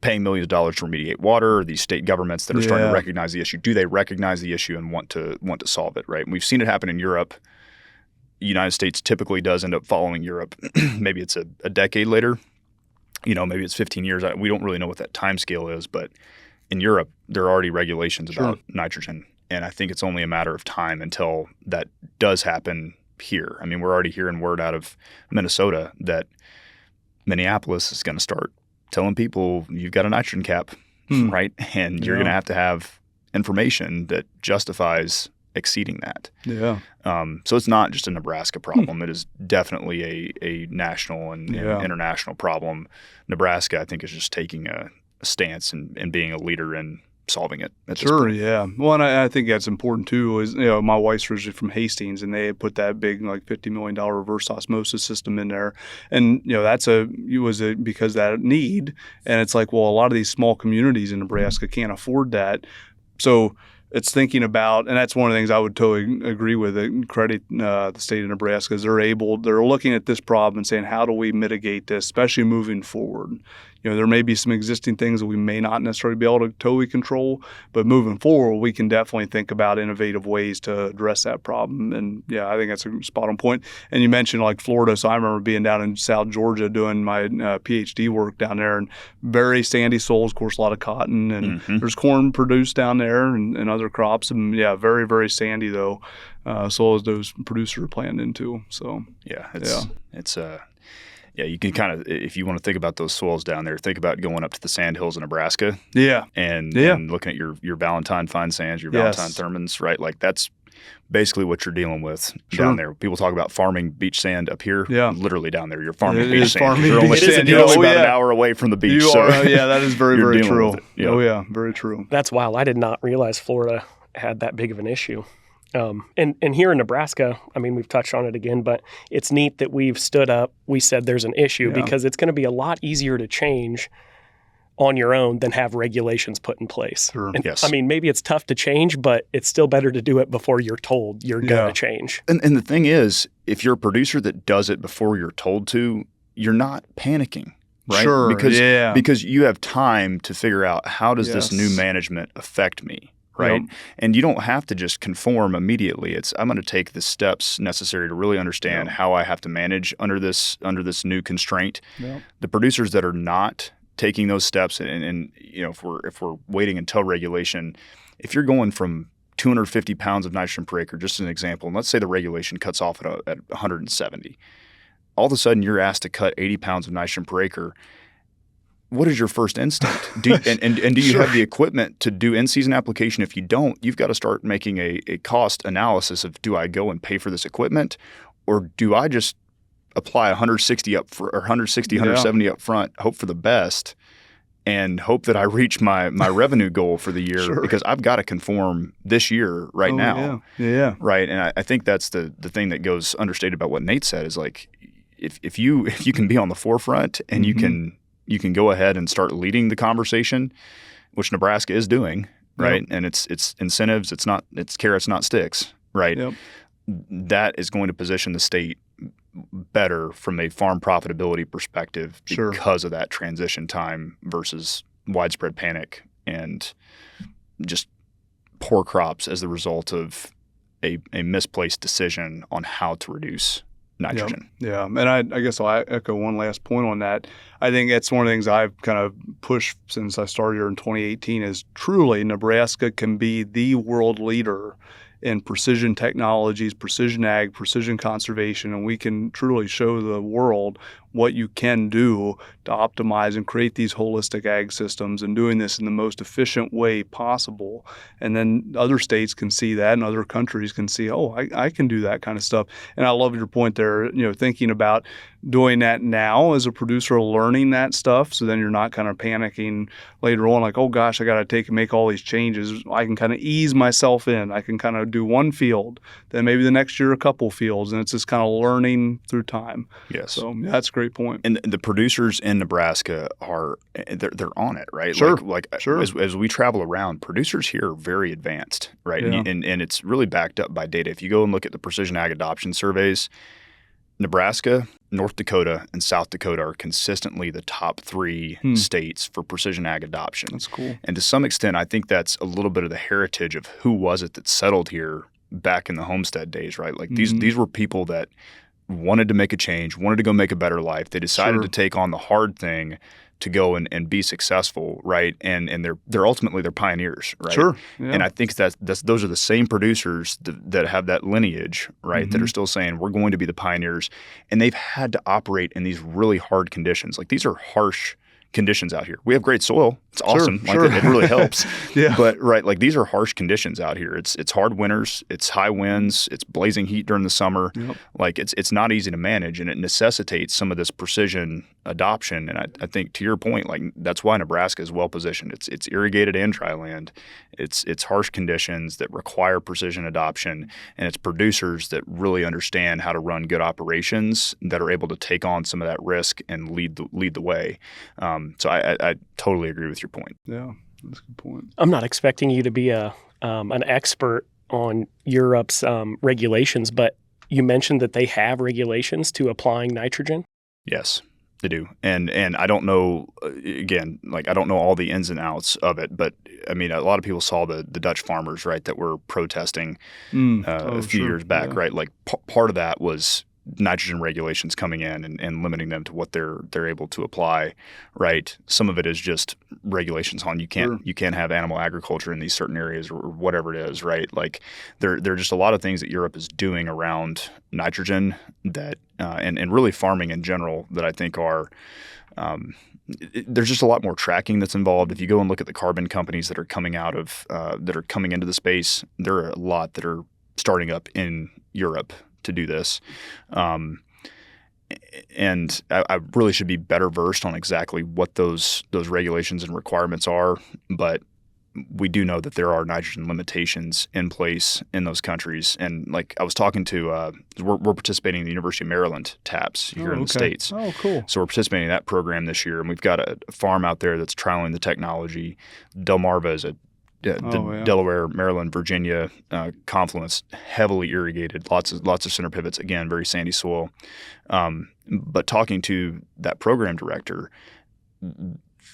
paying millions of dollars to remediate water, or these state governments that are starting to Yeah. recognize the issue, do they recognize the issue and want to solve it, right? And we've seen it happen in Europe. The United States typically does end up following Europe. Maybe it's a decade later. Maybe it's 15 years. We don't really know what that time scale is, but in Europe, there are already regulations Sure. about nitrogen. And I think it's only a matter of time until that does happen here. I mean, we're already hearing word out of Minnesota that Minneapolis is going to start telling people you've got a nitrogen cap, right? And you're Yeah. going to have information that justifies exceeding that. Yeah. So it's not just a Nebraska problem. It is definitely a national and Yeah. international problem. Nebraska, I think, is just taking a stance and being a leader in solving it at this Sure, point. yeah. Well, and I think that's important too. Is my wife's originally from Hastings, and they had put that big like $50 million reverse osmosis system in there, and it was because that need, and it's like, well, a lot of these small communities in Nebraska can't afford that, so it's thinking about, and that's one of the things I would totally agree with and credit the state of Nebraska is they're looking at this problem and saying, how do we mitigate this, especially moving forward? There may be some existing things that we may not necessarily be able to totally control, but moving forward, we can definitely think about innovative ways to address that problem. And yeah, I think that's a spot on point. And you mentioned like Florida, so I remember being down in South Georgia doing my PhD work down there, and very sandy soils, of course, a lot of cotton, and there's corn produced down there and other crops, and yeah, very, very sandy though, soils those producers are planted into. So yeah, you can kind of, if you want to think about those soils down there, think about going up to the sandhills of Nebraska. Yeah. And looking at your Valentine fine sands, your Yes. Valentine thermans, right? Like that's basically what you're dealing with Sure. down there. People talk about farming beach sand up here. Yeah. Literally down there, you're farming It beach is sand. farming You're only beach sitting sand. about Oh, an yeah. hour away from the beach. You so are, yeah, that is very, you're very dealing true. with it. Yeah. Oh yeah, very true. That's wild. I did not realize Florida had that big of an issue. And here in Nebraska, I mean, we've touched on it again, but it's neat that we've stood up. We said there's an issue because it's going to be a lot easier to change on your own than have regulations put in place. Sure. And, Yes. I mean, maybe it's tough to change, but it's still better to do it before you're told you're going to change. And the thing is, if you're a producer that does it before you're told to, you're not panicking, right? Sure, Because you have time to figure out, how does this new management affect me, right? Yep. And you don't have to just conform immediately. It's, I'm going to take the steps necessary to really understand how I have to manage under this new constraint. Yep. The producers that are not taking those steps, and if we're waiting until regulation, if you're going from 250 pounds of nitrogen per acre, just as an example, and let's say the regulation cuts off at 170, all of a sudden you're asked to cut 80 pounds of nitrogen per acre. what is your first instinct? And do you have the equipment to do in-season application? If you don't, you've got to start making a cost analysis of, do I go and pay for this equipment, or do I just apply 160 170 up front, hope for the best, and hope that I reach my revenue goal for the year because I've got to conform this year now. Yeah. Right. And I think that's the thing that goes understated about what Nate said is like, if you can be on the forefront and you can go ahead and start leading the conversation, which Nebraska is doing, right? And it's incentives, it's carrots, not sticks, right? Yep. That is going to position the state better from a farm profitability perspective because of that transition time versus widespread panic and just poor crops as the result of a misplaced decision on how to reduce nitrogen. Yeah. And I guess I'll echo one last point on that. I think that's one of the things I've kind of pushed since I started here in 2018 is truly Nebraska can be the world leader in precision technologies, precision ag, precision conservation, and we can truly show the world what you can do to optimize and create these holistic ag systems and doing this in the most efficient way possible. And then other states can see that and other countries can see, oh, I can do that kind of stuff. And I love your point there, thinking about doing that now as a producer, learning that stuff. So then you're not kind of panicking later on like, oh gosh, I got to make all these changes. I can kind of ease myself in. I can kind of do one field, then maybe the next year a couple fields. And it's just kind of learning through time. Yes. So that's a great point. And the producers in Nebraska they're on it, right? Sure. As we travel around, producers here are very advanced, right? Yeah. And it's really backed up by data. If you go and look at the precision ag adoption surveys, Nebraska, North Dakota, and South Dakota are consistently the top 3 states for precision ag adoption. That's cool. And to some extent, I think that's a little bit of the heritage of who was it that settled here back in the homestead days, right? Like these were people that wanted to make a change, wanted to go make a better life. They decided to take on the hard thing to go and be successful, right? And they're ultimately they're pioneers, right? Sure. Yeah. And I think those are the same producers that have that lineage, right? That are still saying we're going to be the pioneers, and they've had to operate in these really hard conditions. Like these are harsh conditions out here. We have great soil. It's awesome. It really helps. Yeah. But like these are harsh conditions out here. It's hard winters, it's high winds, it's blazing heat during the summer. Yep. Like it's not easy to manage, and it necessitates some of this precision adoption. And I think to your point, like that's why Nebraska is well positioned. It's irrigated and dry land. It's harsh conditions that require precision adoption, and it's producers that really understand how to run good operations that are able to take on some of that risk and lead the way. So I totally agree with your point. Yeah, that's a good point. I'm not expecting you to be an expert on Europe's regulations, but you mentioned that they have regulations to applying nitrogen. Yes, they do. And I don't know, again, like I don't know all the ins and outs of it, but I mean, a lot of people saw the Dutch farmers, right, that were protesting a few years back, right? Like part of that was nitrogen regulations coming in and limiting them to what they're able to apply, right? Some of it is just regulations on you can't have animal agriculture in these certain areas or whatever it is, right? Like there are just a lot of things that Europe is doing around nitrogen that and really farming in general that I think are there's just a lot more tracking that's involved. If you go and look at the carbon companies that are coming out of that are coming into the space, there are a lot that are starting up in Europe to do this. And I really should be better versed on exactly what those regulations and requirements are. But we do know that there are nitrogen limitations in place in those countries. And like I was talking to, we're participating in the University of Maryland TAPS here in the States. Oh, cool. So we're participating in that program this year. And we've got a farm out there that's trialing the technology. Delmarva is Delaware, Maryland, Virginia confluence, heavily irrigated, lots of center pivots, again, very sandy soil. But talking to that program director,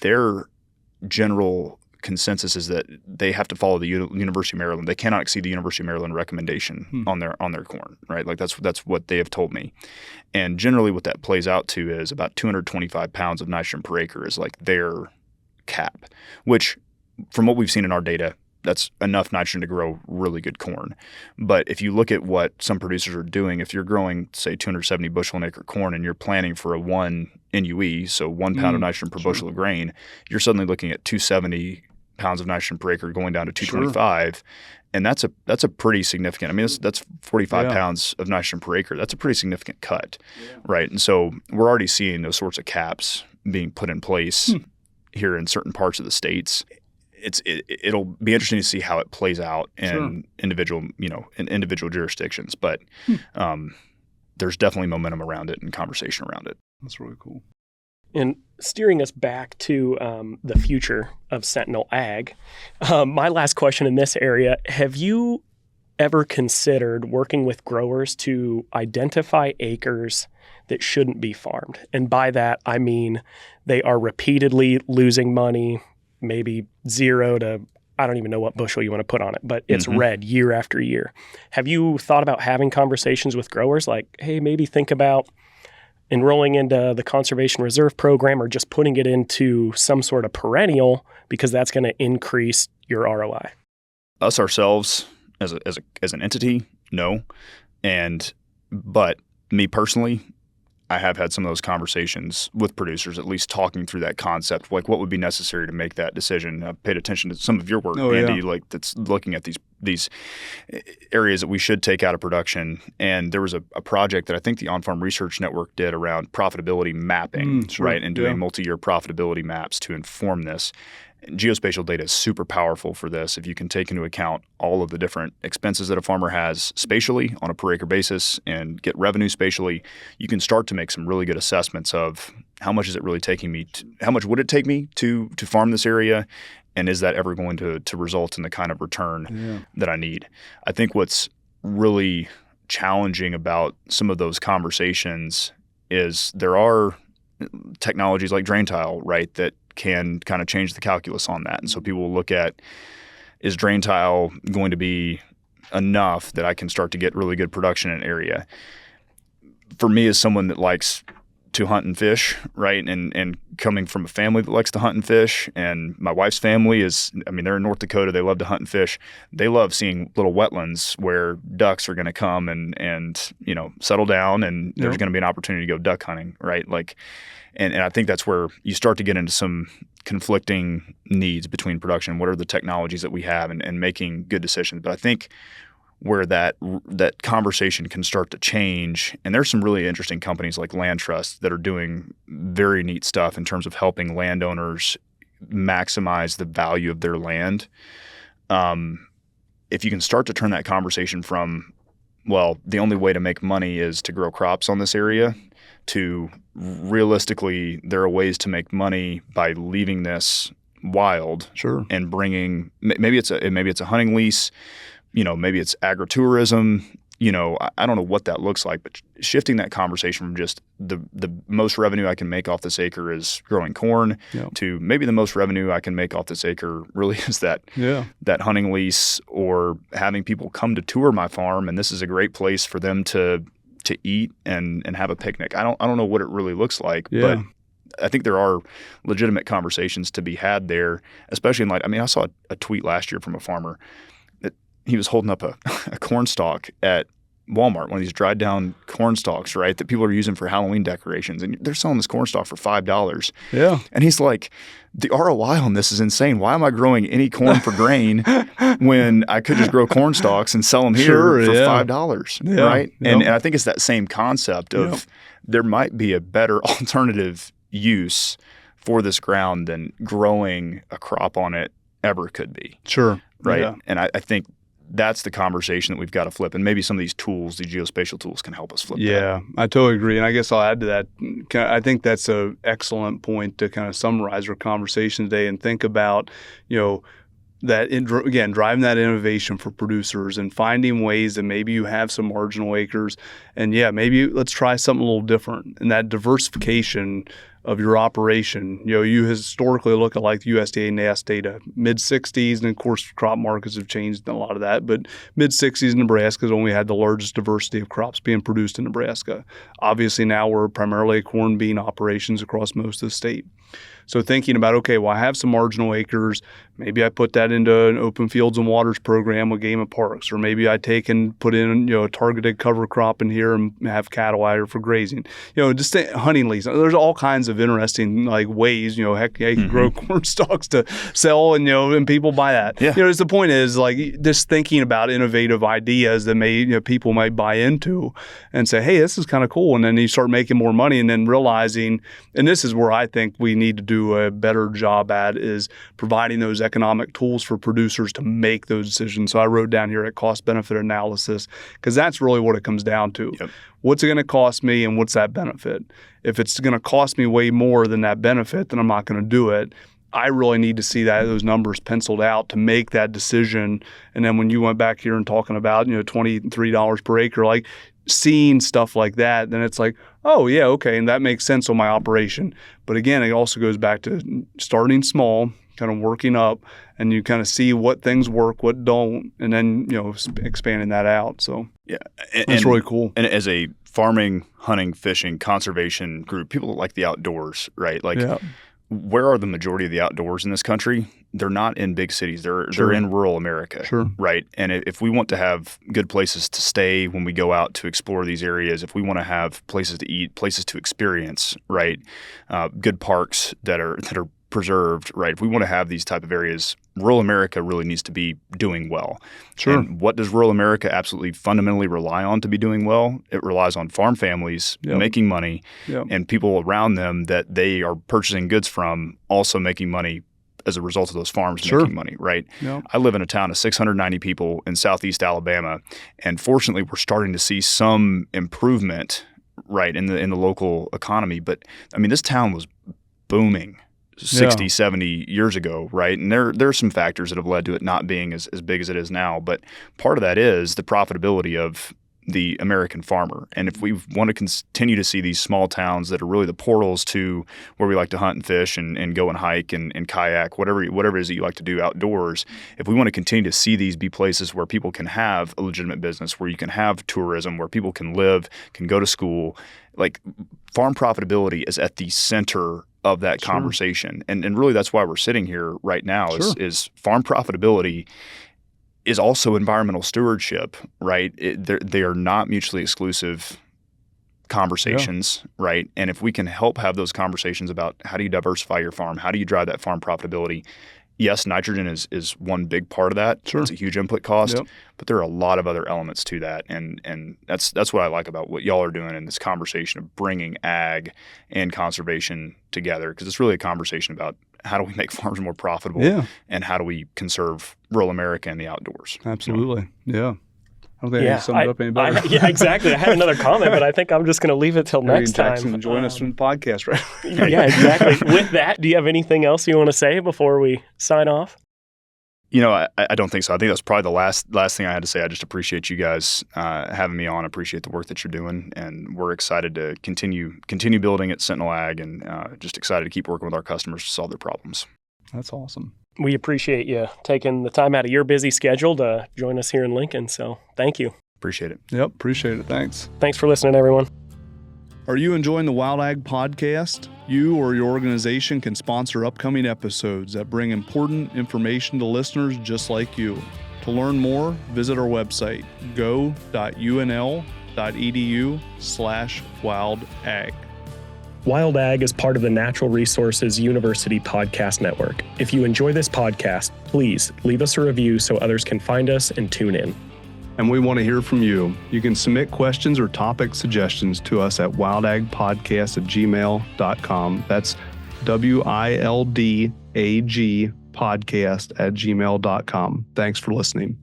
their general consensus is that they have to follow the University of Maryland. They cannot exceed the University of Maryland recommendation on their corn, right? Like that's what they have told me. And generally what that plays out to is about 225 pounds of nitrogen per acre is like their cap, which from what we've seen in our data that's enough nitrogen to grow really good corn. But if you look at what some producers are doing, if you're growing, say, 270 bushel an acre corn and you're planning for a 1 NUE, so 1 pound of nitrogen per bushel of grain, you're suddenly looking at 270 pounds of nitrogen per acre going down to 225. And that's a pretty significant, I mean, that's 45 pounds of nitrogen per acre. That's a pretty significant cut, right? And so we're already seeing those sorts of caps being put in place here in certain parts of the states. It'll be interesting to see how it plays out in individual jurisdictions, but there's definitely momentum around it and conversation around it. That's really cool. And steering us back to the future of Sentinel Ag, my last question in this area, have you ever considered working with growers to identify acres that shouldn't be farmed? And by that, I mean they are repeatedly losing money, maybe 0 to, I don't even know what bushel you want to put on it, but it's red year after year. Have you thought about having conversations with growers like, hey, maybe think about enrolling into the Conservation Reserve Program or just putting it into some sort of perennial because that's going to increase your ROI? Us ourselves as an entity, no. But me personally, I have had some of those conversations with producers, at least talking through that concept, like what would be necessary to make that decision. I paid attention to some of your work, Andy, like that's looking at these areas that we should take out of production. And there was a project that I think the On-Farm Research Network did around profitability mapping, right, and doing multi-year profitability maps to inform this. Geospatial data is super powerful for this. If you can take into account all of the different expenses that a farmer has spatially on a per acre basis and get revenue spatially, you can start to make some really good assessments of how much is it really taking me, how much would it take me to farm this area, and is that ever going to result in the kind of return that I need? I think what's really challenging about some of those conversations is there are technologies like drain tile, right, that can kind of change the calculus on that. And so people will look at, is drain tile going to be enough that I can start to get really good production in an area? For me, as someone that likes to hunt and fish, right, and coming from a family that likes to hunt and fish, and my wife's family is, I mean, they're in North Dakota, they love to hunt and fish. They love seeing little wetlands where ducks are going to come and settle down, and there's going to be an opportunity to go duck hunting, right? Like, and I think that's where you start to get into some conflicting needs between production. What are the technologies that we have, and making good decisions? But I think where that conversation can start to change, and there's some really interesting companies like Land Trust that are doing very neat stuff in terms of helping landowners maximize the value of their land. If you can start to turn that conversation from, well, the only way to make money is to grow crops on this area, to realistically, there are ways to make money by leaving this wild and bringing, maybe it's a hunting lease, maybe it's agritourism, I don't know what that looks like, but shifting that conversation from just the most revenue I can make off this acre is growing corn to maybe the most revenue I can make off this acre really is that hunting lease, or having people come to tour my farm, and this is a great place for them to eat and have a picnic. I don't know what it really looks like, but I think there are legitimate conversations to be had there, especially in light. I mean, I saw a tweet last year from a farmer that he was holding up a corn stalk at Walmart, one of these dried down corn stalks, right, that people are using for Halloween decorations, and they're selling this corn stalk for $5. Yeah. And he's like, the ROI on this is insane. Why am I growing any corn for grain when I could just grow corn stalks and sell them here for $5, right? And I think it's that same concept of there might be a better alternative use for this ground than growing a crop on it ever could be. Sure. Right. Yeah. And I think that's the conversation that we've got to flip. And maybe some of these tools, the geospatial tools, can help us flip that. Yeah, I totally agree. And I guess I'll add to that. I think that's an excellent point to kind of summarize our conversation today and think about, that again, driving that innovation for producers and finding ways that maybe you have some marginal acres, and maybe let's try something a little different. And that diversification of your operation. You historically look at like USDA NASS data, mid-60s, and of course crop markets have changed a lot of that, but mid-60s Nebraska's only had the largest diversity of crops being produced in Nebraska. Obviously now we're primarily corn bean operations across most of the state. So thinking about, okay, well, I have some marginal acres. Maybe I put that into an open fields and waters program with Game and Parks, or maybe I take and put in, a targeted cover crop in here and have cattle out here for grazing. Just hunting lease. There's all kinds of interesting like ways. Heck, yeah, you can grow corn stalks to sell, and people buy that. Yeah. Just the point is like just thinking about innovative ideas that people might buy into and say, hey, this is kind of cool, and then you start making more money, and then realizing, and this is where I think we need to do a better job at, is providing those economic tools for producers to make those decisions. So I wrote down here at cost benefit analysis, because that's really what it comes down to. Yep. What's it going to cost me and what's that benefit? If it's going to cost me way more than that benefit, then I'm not going to do it. I really need to see those numbers penciled out to make that decision. And then when you went back here and talking about, $23 per acre, like seeing stuff like that, then it's like, oh yeah, okay, and that makes sense on my operation. But again, it also goes back to starting small, kind of working up, and you kind of see what things work, what don't, and then expanding that out. So yeah, it's really cool. And as a farming, hunting, fishing, conservation group, people like the outdoors, right? Like, where are the majority of the outdoors in this country? They're not in big cities. They're in rural America, right? And if we want to have good places to stay when we go out to explore these areas, if we want to have places to eat, places to experience, right? Good parks that are preserved, right? If we want to have these type of areas, rural America really needs to be doing well. Sure. And what does rural America absolutely fundamentally rely on to be doing well? It relies on farm families making money and people around them that they are purchasing goods from also making money as a result of those farms making money, right? I live in a town of 690 people in southeast Alabama, and fortunately we're starting to see some improvement, right, in the local economy. But I mean, this town was booming 60, 70 years ago, right? And there are some factors that have led to it not being as big as it is now. But part of that is the profitability of the American farmer. And if we want to continue to see these small towns that are really the portals to where we like to hunt and fish and go and hike and kayak, whatever it is that you like to do outdoors, if we want to continue to see these be places where people can have a legitimate business, where you can have tourism, where people can live, can go to school, like farm profitability is at the center of that conversation. And really that's why we're sitting here right now is farm profitability is also environmental stewardship, right? They are not mutually exclusive conversations, right? And if we can help have those conversations about how do you diversify your farm, how do you drive that farm profitability? Yes, nitrogen is one big part of that. It's a huge input cost, but there are a lot of other elements to that. And that's what I like about what y'all are doing in this conversation of bringing ag and conservation together, because it's really a conversation about how do we make farms more profitable and how do we conserve rural America and the outdoors. Absolutely. Yeah. I don't think I summed it up any better. Yeah, exactly. I had another comment, but I think I'm just going to leave it till next time. Jackson, join us from the podcast, right? Yeah, exactly. With that, do you have anything else you want to say before we sign off? I don't think so. I think that's probably the last thing I had to say. I just appreciate you guys having me on. I appreciate the work that you're doing, and we're excited to continue building at Sentinel Ag, and just excited to keep working with our customers to solve their problems. That's awesome. We appreciate you taking the time out of your busy schedule to join us here in Lincoln. So thank you. Appreciate it. Yep, appreciate it. Thanks. Thanks for listening, everyone. Are you enjoying the Wild Ag podcast? You or your organization can sponsor upcoming episodes that bring important information to listeners just like you. To learn more, visit our website, go.unl.edu/wildag. Wild Ag is part of the Natural Resources University podcast network. If you enjoy this podcast, please leave us a review so others can find us and tune in. And we want to hear from you. You can submit questions or topic suggestions to us at wildagpodcast@gmail.com. That's WILDAG podcast@gmail.com. Thanks for listening.